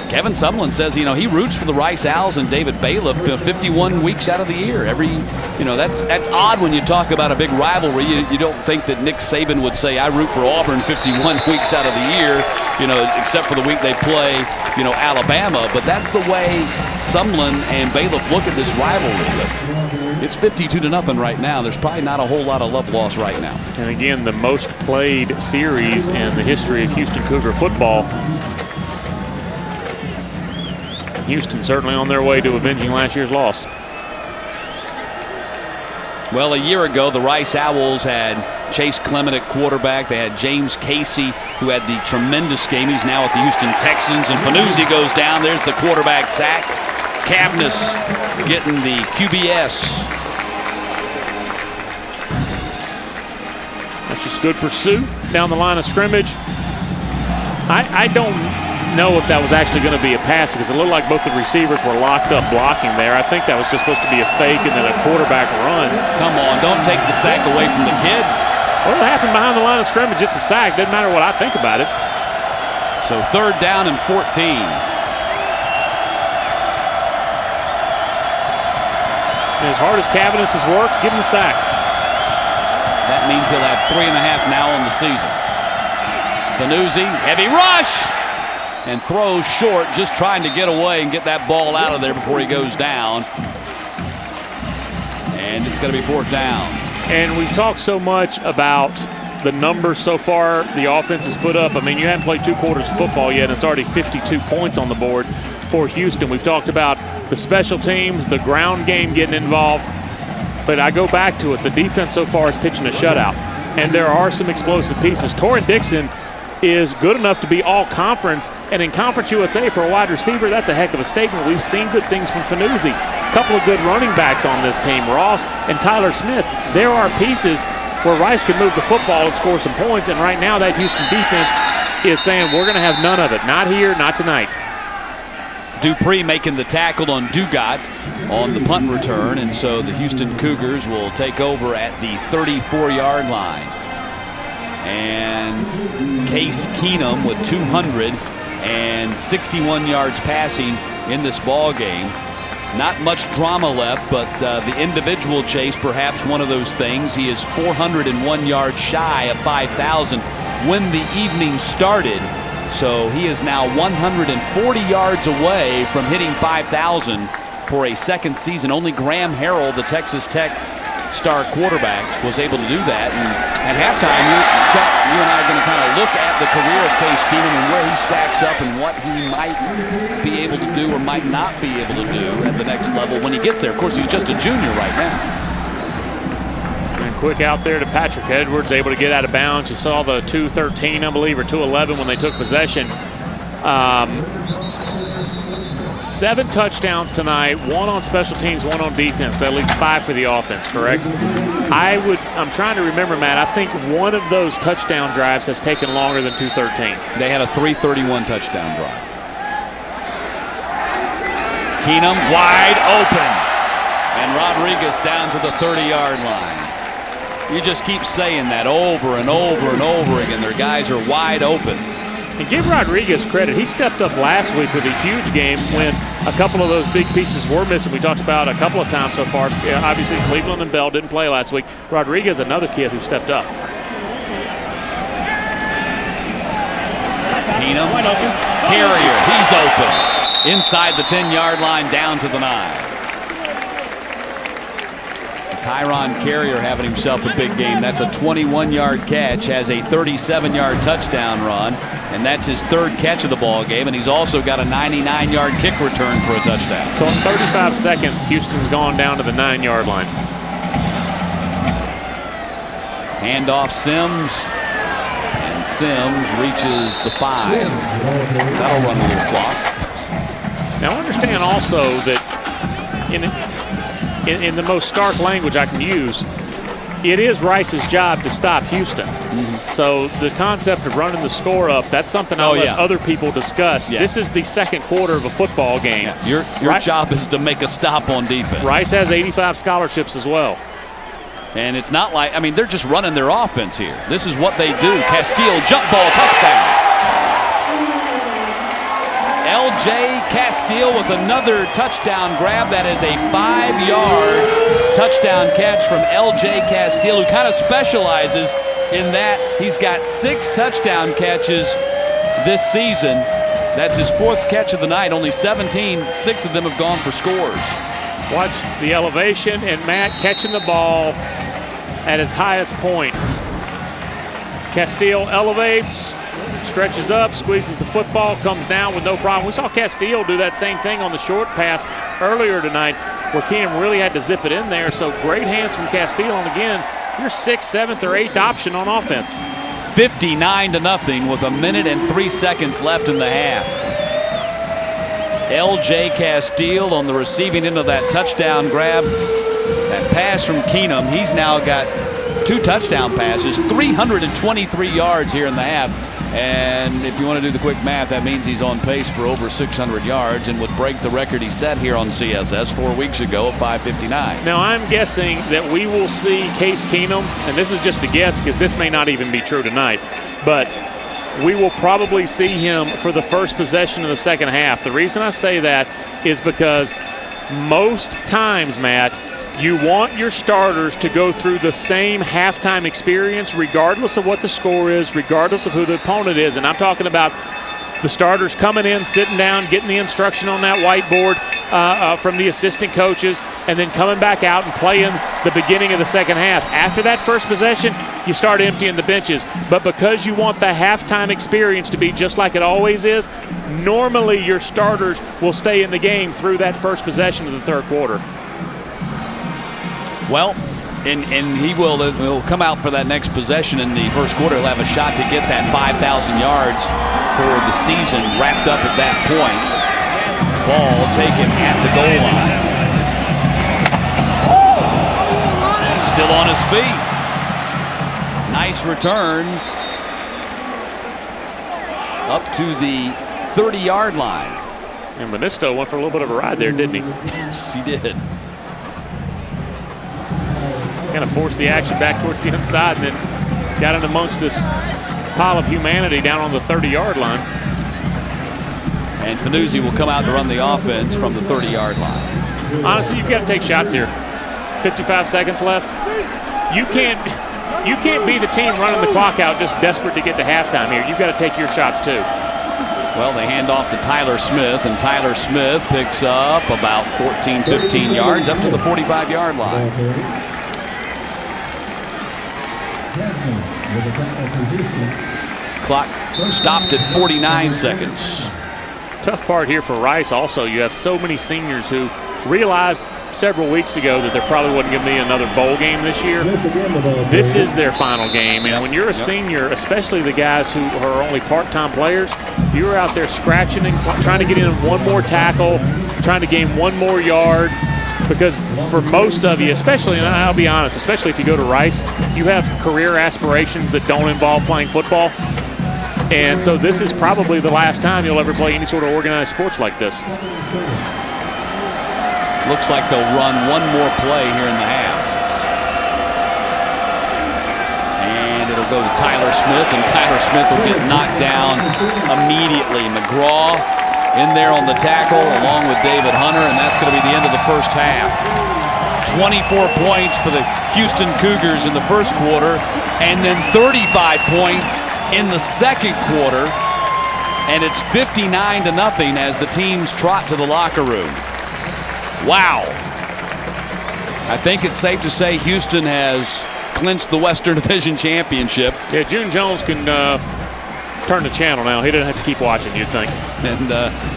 Kevin Sumlin says he roots for the Rice Owls and David Bailiff 51 weeks out of the year. That's odd when you talk about a big rivalry. You don't think that Nick Saban would say, I root for Auburn 51 weeks out of the year, except for the week they play Alabama. But that's the way Sumlin and Bailiff look at this rivalry. It's 52-0 right now. There's probably not a whole lot of love lost right now. And again, the most played series in the history of Houston Cougar football. Houston certainly on their way to avenging last year's loss. Well, a year ago, the Rice Owls had Chase Clement at quarterback. They had James Casey, who had the tremendous game. He's now at the Houston Texans. And Fanuzzi goes down. There's the quarterback sack. Cavness getting the QBS. That's just good pursuit down the line of scrimmage. I don't know if that was actually going to be a pass because it looked like both the receivers were locked up blocking there. I think that was just supposed to be a fake and then a quarterback run. Come on, don't take the sack away from the kid. What happened behind the line of scrimmage? It's a sack. Doesn't matter what I think about it. So 3rd down and 14. And as hard as Cavness has worked, give him the sack. That means he'll have 3.5 now on the season. Fanuzzi, heavy rush! And throws short, just trying to get away and get that ball out of there before he goes down. And it's going to be 4th down. And we've talked so much about the numbers so far the offense has put up. I mean, you haven't played 2 quarters of football yet, and it's already 52 points on the board for Houston. We've talked about the special teams, the ground game getting involved. But I go back to it. The defense so far is pitching a shutout. And there are some explosive pieces. Torrin Dixon is good enough to be all conference, and in Conference USA for a wide receiver, that's a heck of a statement. We've seen good things from Fanuzzi. A couple of good running backs on this team, Ross and Tyler Smith. There are pieces where Rice can move the football and score some points, and right now that Houston defense is saying we're going to have none of it. Not here, not tonight. Dupree making the tackle on Dugat on the punt return, and so the Houston Cougars will take over at the 34-yard line. And Case Keenum with 261 yards passing in this ball game. Not much drama left, but the individual chase, perhaps one of those things. He is 401 yards shy of 5,000 when the evening started. So he is now 140 yards away from hitting 5,000 for a second season. Only Graham Harrell, the Texas Tech star quarterback, was able to do that. And at halftime, Chuck, you and I are going to kind of look at the career of Case Keenum and where he stacks up and what he might be able to do or might not be able to do at the next level when he gets there. Of course, he's just a junior right now. And quick out there to Patrick Edwards, able to get out of bounds. You saw the 2:13, I believe, or 2:11 when they took possession. 7 touchdowns tonight, 1 on special teams, 1 on defense. At least 5 for the offense, correct? I'm trying to remember, Matt. I think one of those touchdown drives has taken longer than 2:13. They had a 3:31 touchdown drive. Keenum wide open. And Rodriguez down to the 30-yard line. You just keep saying that over and over and over again. Their guys are wide open. And give Rodriguez credit. He stepped up last week with a huge game when a couple of those big pieces were missing. We talked about a couple of times so far. Obviously, Cleveland and Bell didn't play last week. Rodriguez, another kid who stepped up. Keenum, Carrier, he's open. Inside the 10-yard line, down to the 9. Tyron Carrier having himself a big game. That's a 21-yard catch, has a 37-yard touchdown run, and that's his 3rd catch of the ball game, and he's also got a 99-yard kick return for a touchdown. So in 35 seconds, Houston's gone down to the 9-yard line. Handoff Sims, and Sims reaches the 5. That'll run a little clock. Now understand also that in the most stark language I can use, it is Rice's job to stop Houston. So the concept of running the score up, that's something I'll let other people discuss. Yeah. This is the second quarter of a football game. Yeah. Your job is to make a stop on defense. Rice has 85 scholarships as well. And it's not like, I mean, they're just running their offense here. This is what they do. Castile, jump ball, touchdown. L.J. Castile with another touchdown grab. That is a 5-yard touchdown catch from L.J. Castile, who kind of specializes in that. He's got 6 touchdown catches this season. That's his 4th catch of the night. Only 17, 6 of them have gone for scores. Watch the elevation and Matt catching the ball at his highest point. Castile elevates, stretches up, squeezes the football, comes down with no problem. We saw Castile do that same thing on the short pass earlier tonight. where Keenum really had to zip it in there. So great hands from Castile, and again, your 6th, 7th, or 8th option on offense. 59-0 with 1 minute and 3 seconds left in the half. L.J. Castile on the receiving end of that touchdown grab. That pass from Keenum, he's now got 2 touchdown passes, 323 yards here in the half. And if you want to do the quick math, that means he's on pace for over 600 yards and would break the record he set here on CSS 4 weeks ago of 559. Now, I'm guessing that we will see Case Keenum, and this is just a guess because this may not even be true tonight, but we will probably see him for the first possession of the second half. The reason I say that is because most times, Matt, you want your starters to go through the same halftime experience regardless of what the score is, regardless of who the opponent is. And I'm talking about the starters coming in, sitting down, getting the instruction on that whiteboard from the assistant coaches, and then coming back out and playing the beginning of the second half. After that first possession, you start emptying the benches. But because you want the halftime experience to be just like it always is, normally your starters will stay in the game through that first possession of the third quarter. Well, and he'll come out for that next possession in the first quarter. He'll have a shot to get that 5,000 yards for the season wrapped up at that point. Ball taken at the goal line. Still on his feet. Nice return up to the 30-yard line. And Benisto went for a little bit of a ride there, didn't he? Yes, he did. Kind of forced the action back towards the inside and then got in amongst this pile of humanity down on the 30-yard line. And Fanuzzi will come out to run the offense from the 30-yard line. Honestly, you've got to take shots here. 55 seconds left. You can't be the team running the clock out just desperate to get to halftime here. You've got to take your shots too. Well, they hand off to Tyler Smith, and Tyler Smith picks up about 14, 15 yards up to the 45-yard line. Clock stopped at 49 seconds. Tough part here for Rice also, you have so many seniors who realized several weeks ago that there probably wasn't going to be another bowl game this year. This is their final game, and when you're a senior, especially the guys who are only part-time players, you're out there scratching and trying to get in one more tackle, trying to gain one more yard, because for most of you, especially, and I'll be honest, especially if you go to Rice, you have career aspirations that don't involve playing football. And so this is probably the last time you'll ever play any sort of organized sports like this. Looks like they'll run one more play here in the half. And it'll go to Tyler Smith, and Tyler Smith will get knocked down immediately. McGraw in there on the tackle along with David Hunter, and that's going to be the end of the first half. 24 points for the Houston Cougars in the first quarter, and then 35 points in the second quarter, and it's 59-0 as the teams trot to the locker room. Wow. I think it's safe to say Houston has clinched the Western Division Championship. Yeah, June Jones can turn the channel now. He doesn't have to keep watching, you'd think. And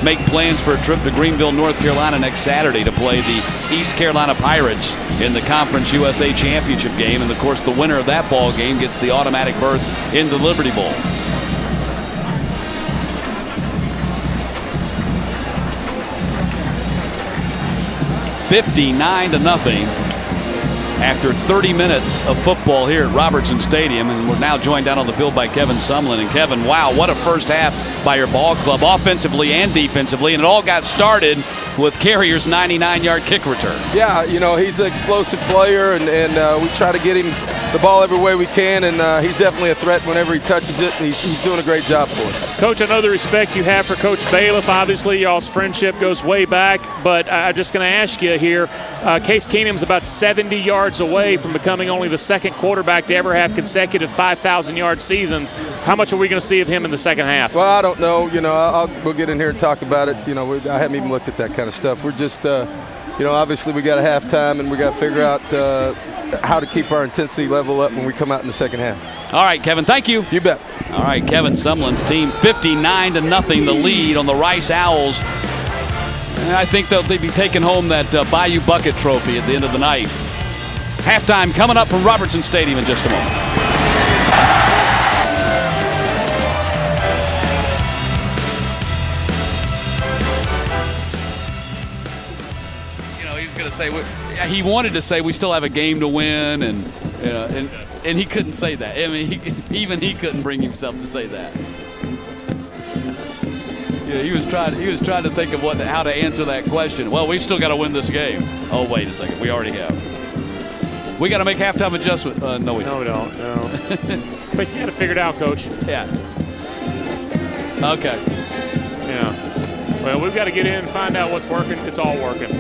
make plans for a trip to Greenville, North Carolina next Saturday to play the East Carolina Pirates in the Conference USA Championship game. And, of course, the winner of that ball game gets the automatic berth in the Liberty Bowl. $59-0 after 30 minutes of football here at Robertson Stadium, and we're now joined down on the field by Kevin Sumlin. And Kevin, wow, what a first half by your ball club, offensively and defensively, and it all got started with Carrier's 99-yard kick return. Yeah, you know, he's an explosive player, and we try to get him the ball every way we can, and he's definitely a threat whenever he touches it, and he's doing a great job for us. Coach, I know the respect you have for Coach Bailiff. Obviously, y'all's friendship goes way back, but I'm just going to ask you here, Case Keenum's about 70 yards away from becoming only the second quarterback to ever have consecutive 5,000-yard seasons. How much are we going to see of him in the second half? Well, I don't know. You know, we'll get in here and talk about it. You know, I haven't even looked at that kind of stuff. We're just, you know, obviously we got a halftime, and we got to figure out how to keep our intensity level up when we come out in the second half. All right, Kevin, thank you. You bet. All right, Kevin Sumlin's team 59-0 the lead on the Rice Owls And I think they'll be taking home that Bayou Bucket trophy at the end of the night. Halftime coming up from Robertson Stadium in just a moment. He's going to say, he wanted to say we still have a game to win, and he couldn't say that. I mean, even he couldn't bring himself to say that. Yeah, he was trying to think of how to answer that question. Well, we still got to win this game. Oh, wait a second, we already have. We got to make halftime adjustment. No, we don't. No. But you got to figure it out, Coach. Yeah. Okay. Yeah. Well, we've got to get in and find out what's working. It's all working.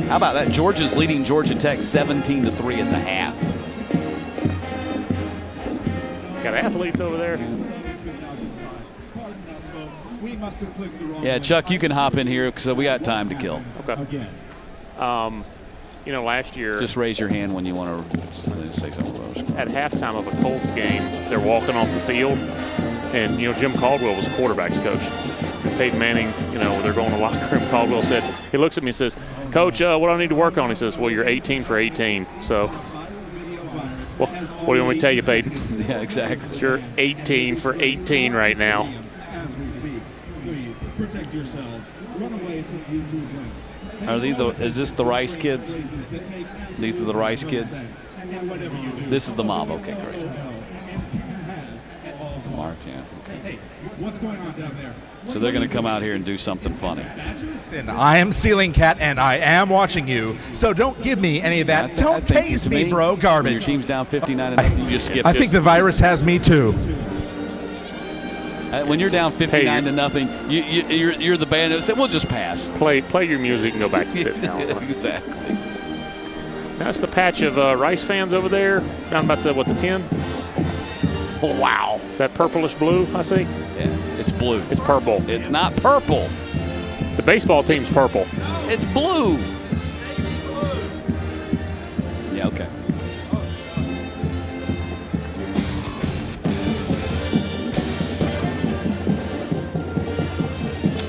How about that? Georgia's leading Georgia Tech 17-3 at the half. Got athletes over there. Yeah, Chuck, you can hop in here because we got time to kill. Okay. Last year. Just raise your hand when you want to say something. At halftime of a Colts game, they're walking off the field, and Jim Caldwell was the quarterback's coach. Peyton Manning, they're going to the locker room. Caldwell said, he looks at me and says, Coach, what do I need to work on? He says, well, you're 18 for 18. So, what do you want me to tell you, Peyton? Yeah, exactly. You're 18 for 18 right now. Is this the Rice kids? These are the Rice kids? This is the mob. Okay, great. Mark, yeah. Okay. What's going on down there? So they're going to come out here and do something funny. And I am Ceiling Cat, and I am watching you. So don't give me any of that. Don't tase me, bro. Garbage. When your team's down 59-0. You just skip. I think the virus has me too. When you're down 59-0, you're the band that said, "We'll just pass." Play your music and go back to sit down. Exactly. That's the patch of Rice fans over there, down about the 10. Oh wow, that purplish blue I see. Yeah, it's blue. It's purple. It's not purple. The baseball team's purple. It's blue. Yeah, okay.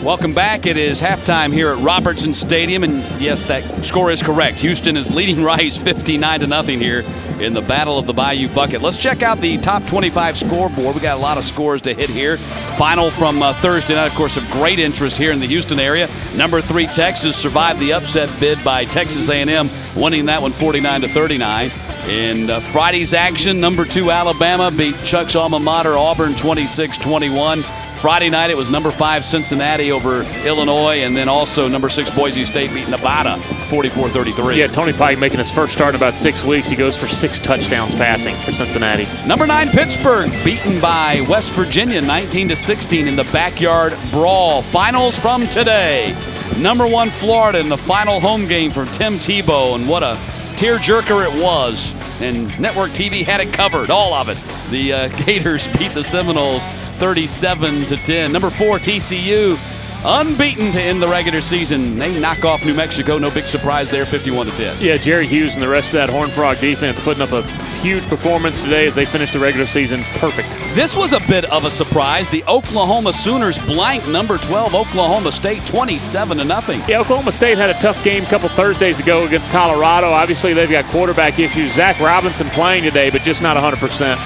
Welcome back. It is halftime here at Robertson Stadium, and yes, that score is correct. Houston is leading Rice 59-0 here in the Battle of the Bayou Bucket. Let's check out the top 25 scoreboard. We got a lot of scores to hit here. Final from Thursday night, of course, of great interest here in the Houston area. Number 3 Texas survived the upset bid by Texas A&M, winning that one 49-39. In Friday's action, number 2 Alabama beat Chuck's alma mater Auburn 26-21. Friday night, it was number 5 Cincinnati over Illinois, and then also number 6 Boise State beat Nevada 44-33. Yeah, Tony Pike making his first start in about 6 weeks. He goes for 6 touchdowns passing for Cincinnati. Number 9 Pittsburgh beaten by West Virginia 19-16 in the backyard brawl. Finals from today. Number 1 Florida in the final home game for Tim Tebow, and what a tearjerker it was. And Network TV had it covered, all of it. The Gators beat the Seminoles 37-10. Number 4 TCU, unbeaten to end the regular season. They knock off New Mexico. No big surprise there, 51-10. Yeah, Jerry Hughes and the rest of that Horned Frog defense putting up a huge performance today as they finish the regular season perfect. This was a bit of a surprise. The Oklahoma Sooners blank number 12 Oklahoma State 27-0. Yeah, Oklahoma State had a tough game a couple Thursdays ago against Colorado. Obviously, they've got quarterback issues. Zach Robinson playing today, but just not 100%.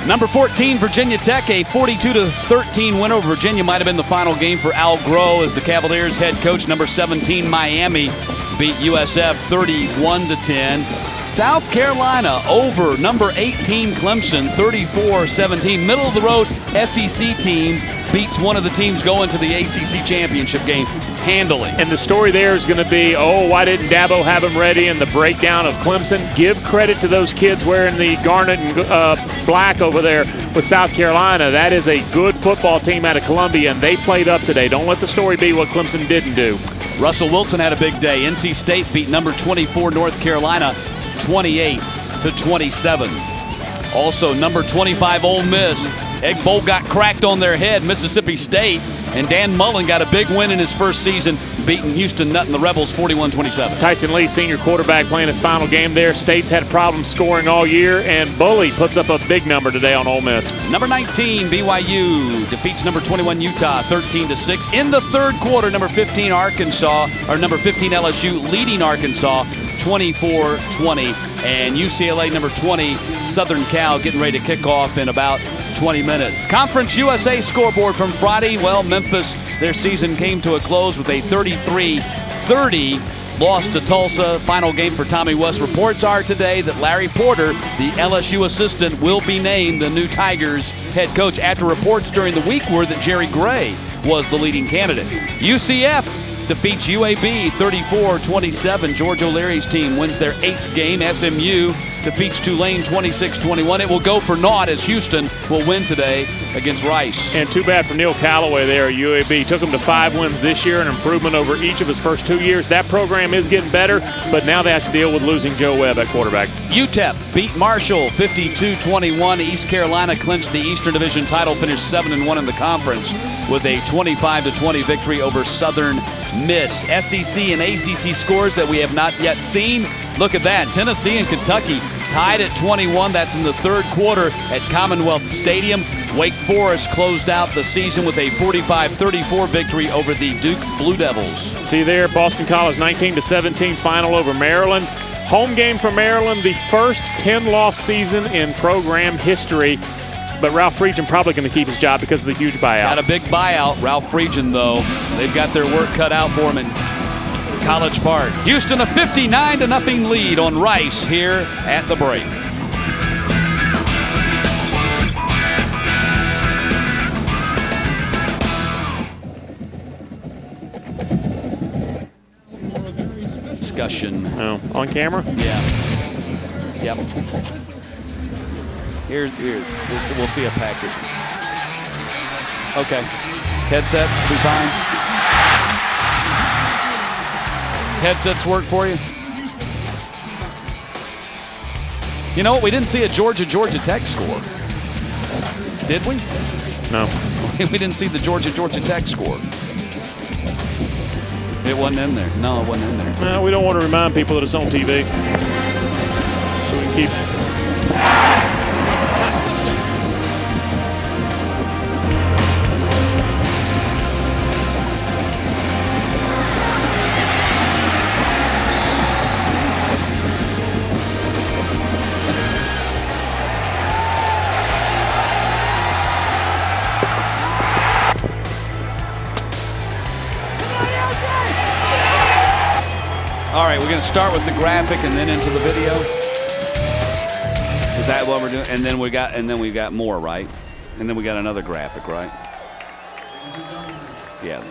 Number 14, Virginia Tech, a 42-13 win over Virginia. Might have been the final game for Al Groh as the Cavaliers head coach. Number 17, Miami beat USF 31-10. South Carolina over number 18, Clemson 34-17. Middle of the road SEC teams beats one of the teams going to the ACC championship game handily. And the story there is going to be, why didn't Dabo have him ready? And the breakdown of Clemson. Give credit to those kids wearing the garnet and black over there with South Carolina. That is a good football team out of Columbia, and they played up today. Don't let the story be what Clemson didn't do. Russell Wilson had a big day. NC State beat number 24 North Carolina 28-27. Also, number 25 Ole Miss. Egg Bowl got cracked on their head. Mississippi State And Dan Mullen got a big win in his first season, beating Houston Nutt and the Rebels 41-27. Tyson Lee, senior quarterback, playing his final game there. State's had problems scoring all year, and Bully puts up a big number today on Ole Miss. Number 19, BYU defeats number 21 Utah 13-6. In the third quarter, number 15 LSU leading Arkansas 24-20. And UCLA number 20 Southern Cal getting ready to kick off in about 20 minutes. Conference USA scoreboard from Friday. Well, Memphis, their season came to a close with a 33-30 loss to Tulsa. Final game for Tommy West. Reports are today that Larry Porter, the LSU assistant, will be named the new Tigers head coach after reports during the week were that Jerry Gray was the leading candidate. UCF defeats UAB 34-27. George O'Leary's team wins their 8th game. SMU defeats Tulane 26-21. It will go for naught as Houston will win today against Rice. And too bad for Neil Callaway there at UAB. Took him to 5 wins this year, an improvement over each of his first 2 years. That program is getting better, but now they have to deal with losing Joe Webb at quarterback. UTEP beat Marshall 52-21. East Carolina clinched the Eastern Division title, finished 7-1 in the conference with a 25-20 victory over Southern Miss. SEC and ACC scores that we have not yet seen. Look at that. Tennessee and Kentucky tied at 21. That's in the third quarter at Commonwealth Stadium. Wake Forest closed out the season with a 45-34 victory over the Duke Blue Devils. See there, Boston College 19-17 final over Maryland. Home game for Maryland, the first 10-loss season in program history. But Ralph Friedgen probably going to keep his job because of the huge buyout. Got a big buyout. Ralph Friedgen, though, they've got their work cut out for him in College Park. Houston a 59-0 lead on Rice here at the break. Discussion. Oh, on camera? Yeah. Yep. Here, we'll see a package. Okay. Headsets be fine. Headsets work for you? You know what? We didn't see a Georgia Tech score. Did we? No. We didn't see the Georgia Tech score. It wasn't in there. No, it wasn't in there. No, we don't want to remind people that it's on TV. So we can keep. All right, we're going to start with the graphic and then into the video. Is that what we're doing? And then we got more, right? And then we got another graphic, right? Yeah.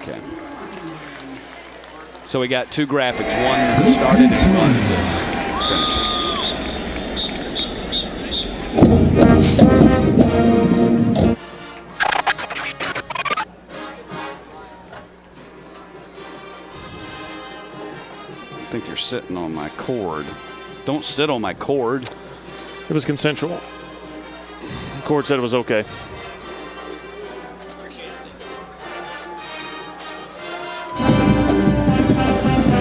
Okay. So we got 2 graphics, one to start it and one to finish it. I think you're sitting on my cord. Don't sit on my cord. It was consensual. The court said it was okay.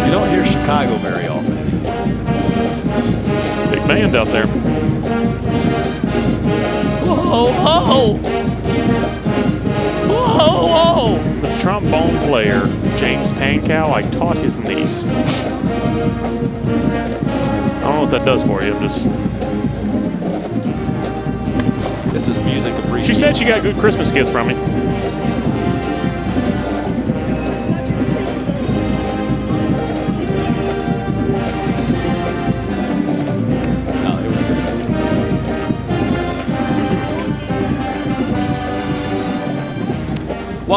You don't hear Chicago very often. It's a big band out there. Whoa, whoa! Whoa, whoa! The trombone player, James Pankow, I taught his niece. I don't know what that does for you. I'm just. This is music appreciation. She said she got good Christmas gifts from me.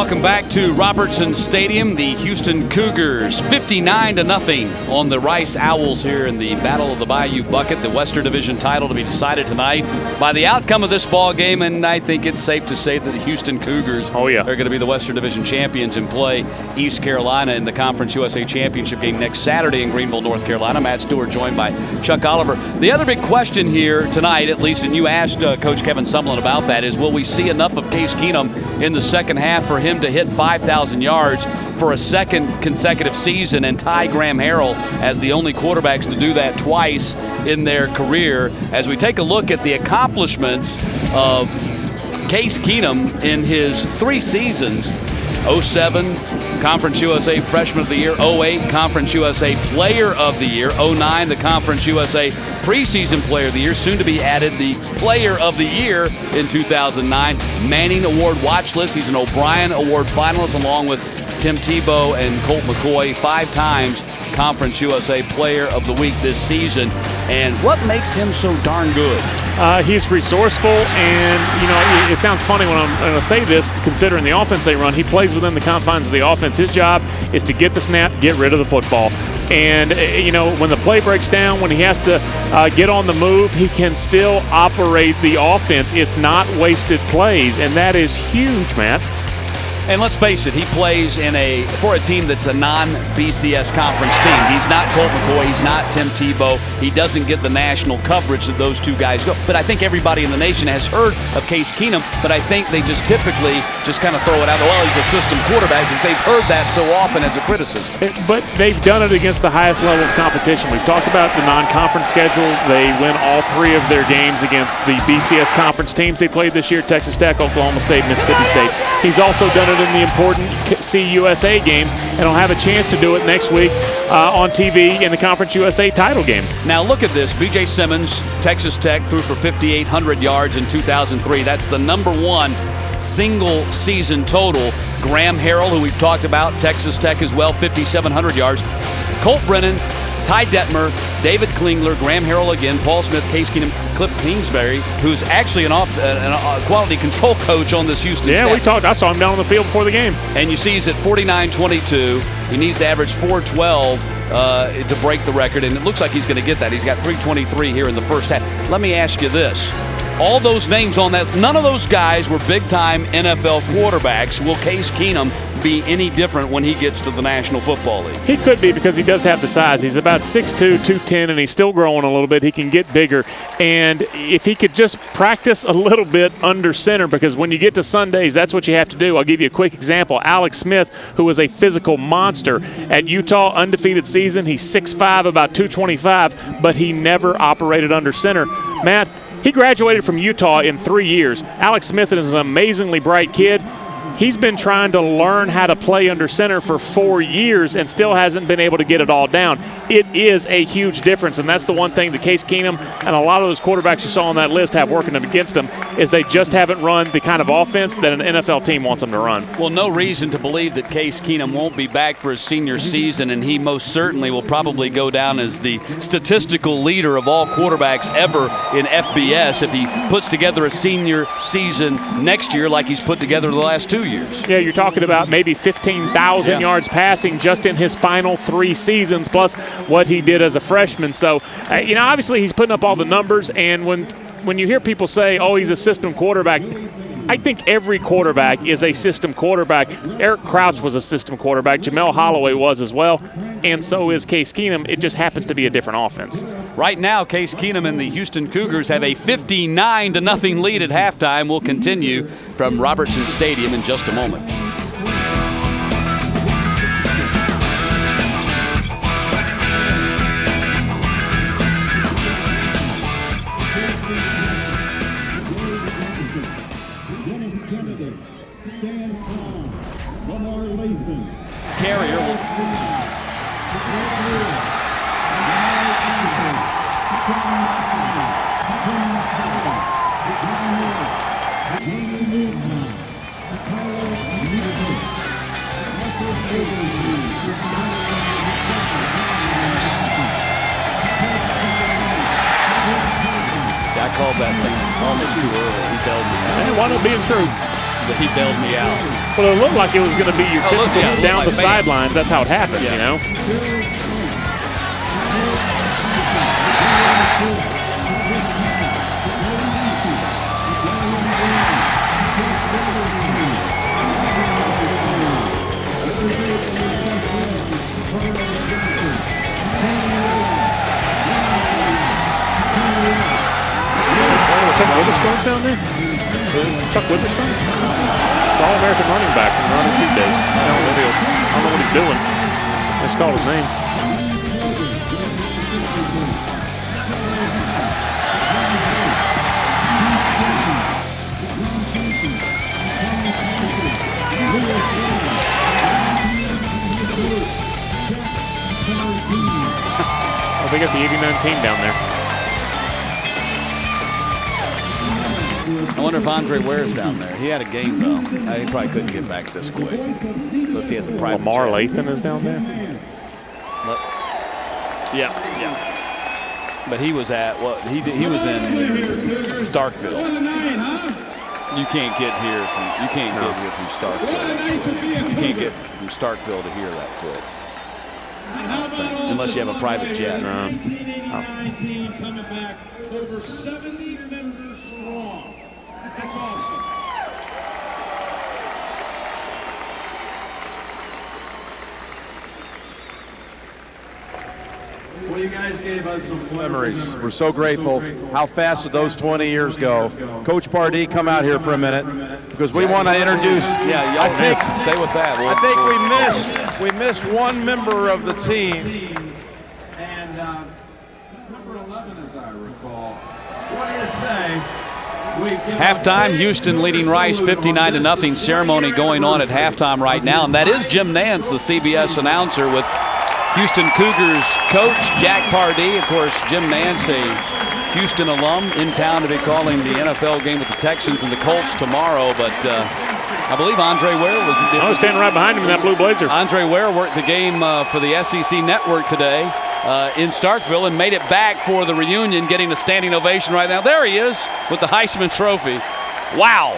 Welcome back to Robertson Stadium. The Houston Cougars 59-0 on the Rice Owls here in the Battle of the Bayou Bucket, the Western Division title to be decided tonight by the outcome of this ball game. And I think it's safe to say that the Houston Cougars are going to be the Western Division champions and play East Carolina in the Conference USA Championship game next Saturday in Greenville, North Carolina. Matt Stewart joined by Chuck Oliver. The other big question here tonight, at least, and you asked Coach Kevin Sumlin about that, is will we see enough of Case Keenum in the second half for him to hit 5,000 yards for a second consecutive season and tie Graham Harrell as the only quarterbacks to do that twice in their career? As we take a look at the accomplishments of Case Keenum in his 3 seasons, 07 Conference USA Freshman of the Year, 08 Conference USA Player of the Year, 09 the Conference USA Preseason Player of the Year, soon to be added the Player of the Year in 2009, Manning Award watch list. He's an O'Brien Award finalist along with Tim Tebow and Colt McCoy, 5 times Conference USA Player of the Week this season. And what makes him so darn good? He's resourceful, and it sounds funny when I'm going to say this, considering the offense they run. He plays within the confines of the offense. His job is to get the snap, get rid of the football. And, when the play breaks down, when he has to get on the move, he can still operate the offense. It's not wasted plays, and that is huge, Matt. And let's face it, he plays for a team that's a non-BCS conference team. He's not Colt McCoy. He's not Tim Tebow. He doesn't get the national coverage that those two guys go. But I think everybody in the nation has heard of Case Keenum, but I think they just typically just kind of throw it out. Well, he's a system quarterback, because they've heard that so often as a criticism. But they've done it against the highest level of competition. We've talked about the non-conference schedule. They win all 3 of their games against the BCS conference teams they played this year: Texas Tech, Oklahoma State, Mississippi State. He's also done it in the important CUSA games, and he'll have a chance to do it next week on TV in the Conference USA title game. Now look at this. B.J. Simmons, Texas Tech, threw for 5,800 yards in 2003. That's the #1 single season total. Graham Harrell, who we've talked about, Texas Tech as well, 5,700 yards. Colt Brennan, Ty Detmer, David Klingler, Graham Harrell again, Paul Smith, Case Keenum, Cliff Kingsbury, who's actually a quality control coach on this Houston staff. Yeah, we talked. I saw him down on the field before the game. And you see he's at 49.22. He needs to average 4.12 to break the record, and it looks like he's going to get that. He's got 3.23 here in the first half. Let me ask you this. All those names on that, none of those guys were big-time NFL quarterbacks. Will Case Keenum be any different when he gets to the National Football League? He could be, because he does have the size. He's about 6'2", 210, and he's still growing a little bit. He can get bigger. And if he could just practice a little bit under center, because when you get to Sundays, that's what you have to do. I'll give you a quick example. Alex Smith, who was a physical monster at Utah, undefeated season. He's 6'5", about 225, but he never operated under center. Matt, he graduated from Utah in 3 years. Alex Smith is an amazingly bright kid. He's been trying to learn how to play under center for 4 years and still hasn't been able to get it all down. It is a huge difference, and that's the one thing that Case Keenum and a lot of those quarterbacks you saw on that list have working against them, is they just haven't run the kind of offense that an NFL team wants them to run. Well, no reason to believe that Case Keenum won't be back for his senior season, and he most certainly will probably go down as the statistical leader of all quarterbacks ever in FBS if he puts together a senior season next year like he's put together the last 2 years. Yeah, you're talking about maybe 15,000 yards passing just in his final 3 seasons, plus what he did as a freshman. So, obviously he's putting up all the numbers, and when you hear people say, oh, he's a system quarterback, I think every quarterback is a system quarterback. Eric Crouch was a system quarterback. Jamel Holloway was as well, and so is Case Keenum. It just happens to be a different offense. Right now, Case Keenum and the Houston Cougars have a 59-0 lead at halftime. We'll continue from Robertson Stadium in just a moment. Carrier will I called that thing almost too early. He bailed me out. And it wound up being true. But he bailed me out. Well, it looked like it was going to be your typical down the sidelines. That's how it happens, you know. Chuck Witherspoon's down there? Chuck Witherspoon? The All-American running back from Run and Shoot days. I don't know what he's doing. I just called his name. Oh, they got the 89 team down there. I wonder if Andre Ware's down there. He had a game, though. He probably couldn't get back this quick. Unless he has a private Lamar jet. Lathan is down there? Yeah. But he was at, he was in Starkville. You can't get here from Starkville. You can't get from Starkville to here that quick. Unless you have a private jet. 19 coming back over 70 members strong. That's awesome. Well, you guys gave us some memories. We're so grateful. How fast did those 20 years go? Coach Pardee, come out here for a minute because we want to introduce. Yeah, y'all stay with that. I think we missed one member of the team. And number 11, as I recall. What do you say? Halftime, Houston leading Rice 59-0. Ceremony going on at halftime right now, and that is Jim Nance, the CBS announcer, with Houston Cougars coach Jack Pardee. Of course, Jim Nance, a Houston alum, in town to be calling the NFL game with the Texans and the Colts tomorrow. But I believe Andre Ware was. I was standing right behind him in that blue blazer. Andre Ware worked the game for the SEC Network today in Starkville and made it back for the reunion, getting a standing ovation right now. There he is with the Heisman Trophy. Wow.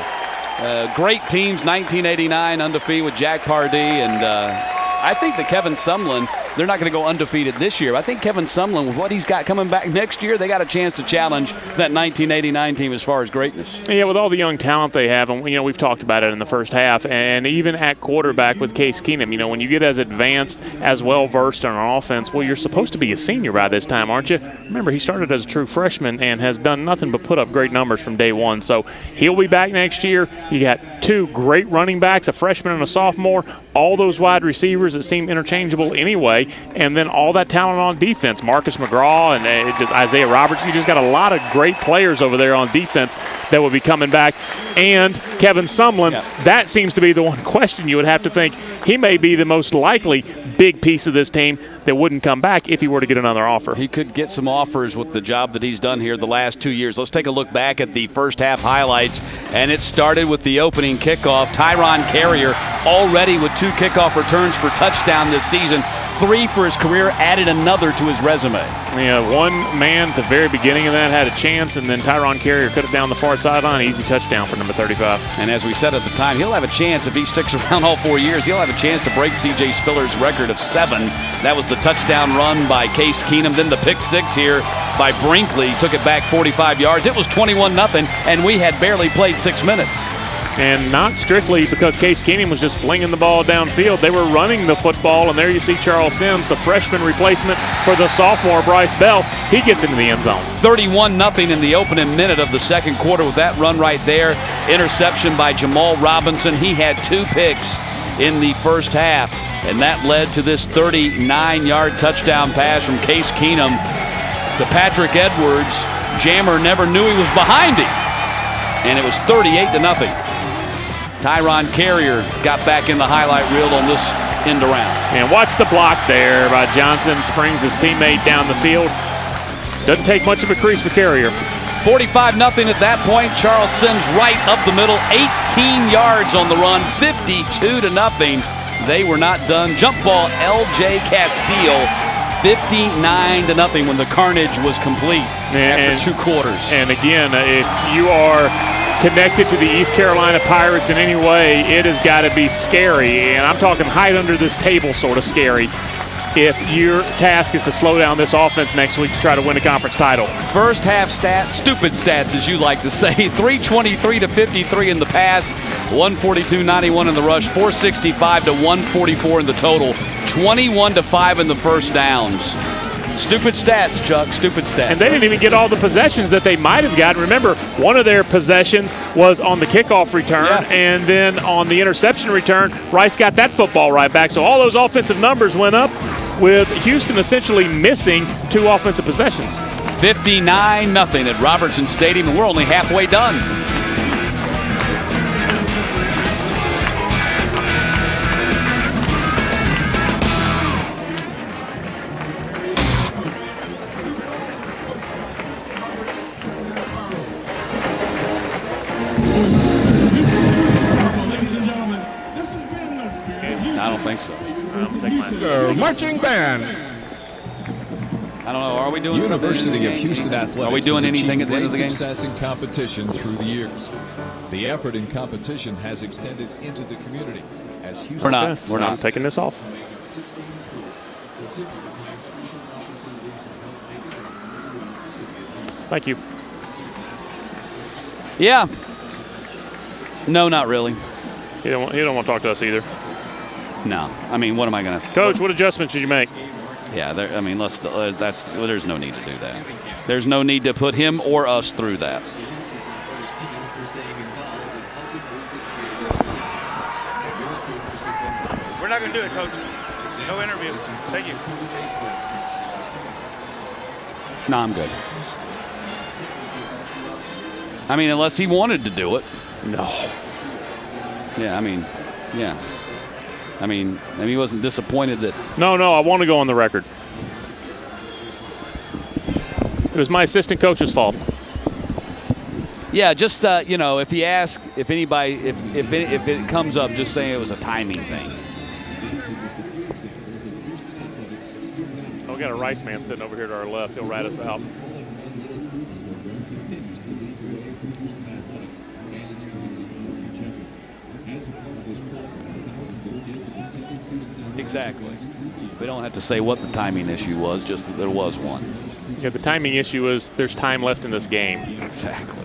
Great teams, 1989 undefeated with Jack Pardee, and I think that Kevin Sumlin, they're not going to go undefeated this year. I think Kevin Sumlin, with what he's got coming back next year, they got a chance to challenge that 1989 team as far as greatness. Yeah, with all the young talent they have, and we've talked about it in the first half, and even at quarterback with Case Keenum, when you get as advanced, as well-versed on offense, well, you're supposed to be a senior by this time, aren't you? Remember, he started as a true freshman and has done nothing but put up great numbers from day one. So he'll be back next year. You got two great running backs, a freshman and a sophomore, all those wide receivers that seem interchangeable anyway, and then all that talent on defense, Marcus McGraw and Isaiah Roberts. You just got a lot of great players over there on defense that will be coming back. And Kevin Sumlin, that seems to be the one question you would have to think. He may be the most likely big piece of this team that wouldn't come back if he were to get another offer. He could get some offers with the job that he's done here the last 2 years. Let's take a look back at the first half highlights, and it started with the opening kickoff. Tyron Carrier already with 2 kickoff returns for touchdown this season. 3 for his career, added another to his resume. Yeah, one man at the very beginning of that had a chance, and then Tyron Carrier cut it down the far sideline. Easy touchdown for number 35. And as we said at the time, he'll have a chance, if he sticks around all 4 years, he'll have a chance to break C.J. Spiller's record of 7. That was the touchdown run by Case Keenum. Then the pick 6 here by Brinkley. Took it back 45 yards. It was 21-0, and we had barely played 6 minutes. And not strictly because Case Keenum was just flinging the ball downfield. They were running the football, and there you see Charles Sims, the freshman replacement for the sophomore Bryce Bell. He gets into the end zone. 31-0 in the opening minute of the second quarter with that run right there. Interception by Jamal Robinson. He had 2 picks in the first half, and that led to this 39-yard touchdown pass from Case Keenum to Patrick Edwards. Jammer never knew he was behind him, and it was 38-0. Tyron Carrier got back in the highlight reel on this end around. And watch the block there by Johnson. Springs his teammate down the field. Doesn't take much of a crease for Carrier. 45-0 at that point. Charles Sims right up the middle. 18 yards on the run. 52-0. They were not done. Jump ball, L.J. Castile. 59-0 when the carnage was complete after 2 quarters. And again, if you are connected to the East Carolina Pirates in any way, it has got to be scary. And I'm talking hide under this table sort of scary if your task is to slow down this offense next week to try to win a conference title. First half stats, stupid stats as you like to say, 323 to 53 in the pass, 142-91 in the rush, 465 to 144 in the total, 21 to 5 in the first downs. Stupid stats, Chuck, stupid stats. And they didn't even get all the possessions that they might have gotten. Remember, one of their possessions was on the kickoff return, and then on the interception return, Rice got that football right back. So all those offensive numbers went up with Houston essentially missing 2 offensive possessions. 59-0 at Robertson Stadium, and we're only halfway done. I don't think so. Marching band. I don't know. Are we doing University of Houston Athletics? Are we doing anything at the end of the game? Success in competition through the years. The effort in competition has extended into the community. As Houston We're not taking this off. Thank you. Yeah. No, not really. You don't want to talk to us either. No. I mean, what am I going to say? Coach, what adjustments did you make? Yeah, I mean, there's no need to do that. There's no need to put him or us through that. We're not going to do it, Coach. No interviews. Thank you. No, I'm good. I mean, unless he wanted to do it. No. Yeah, I mean, yeah. I mean, he wasn't disappointed that. No, I want to go on the record. It was my assistant coach's fault. Yeah, just if he asks, if anybody, if it comes up, just saying it was a timing thing. Oh, we got a Rice man sitting over here to our left. He'll rat us out. Exactly. We don't have to say what the timing issue was, just that there was one. Yeah, the timing issue is there's time left in this game. Exactly.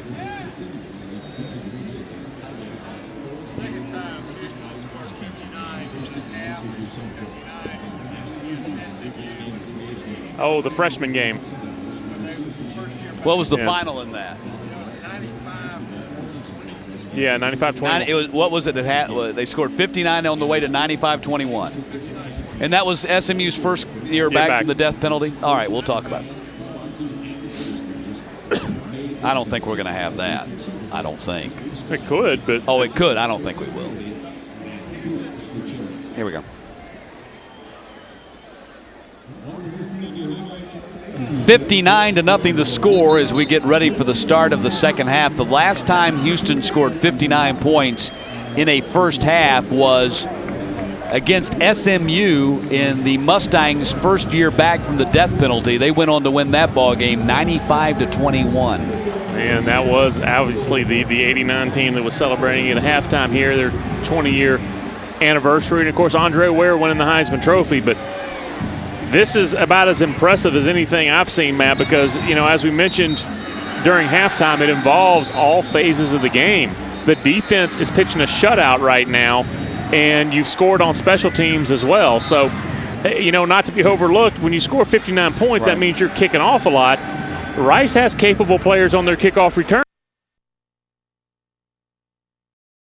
Oh, the freshman game. What was the final in that? Yeah, 95-21. What was it that had? They scored 59 on the way to 95-21. And that was SMU's first year back from the death penalty? All right, we'll talk about it. I don't think we're going to have that. I don't think. It could, but... Oh, it could. I don't think we will. Here we go. 59-0 the score as we get ready for the start of the second half. The last time Houston scored 59 points in a first half was against SMU in the Mustangs' first year back from the death penalty. They went on to win that ball game 95-21. And that was obviously the 89 team that was celebrating at halftime here, their 20-year anniversary. And, of course, Andre Ware winning the Heisman Trophy. But this is about as impressive as anything I've seen, Matt, because, as we mentioned during halftime, it involves all phases of the game. The defense is pitching a shutout right now, and you've scored on special teams as well. So, not to be overlooked, when you score 59 points, that means you're kicking off a lot. Rice has capable players on their kickoff return.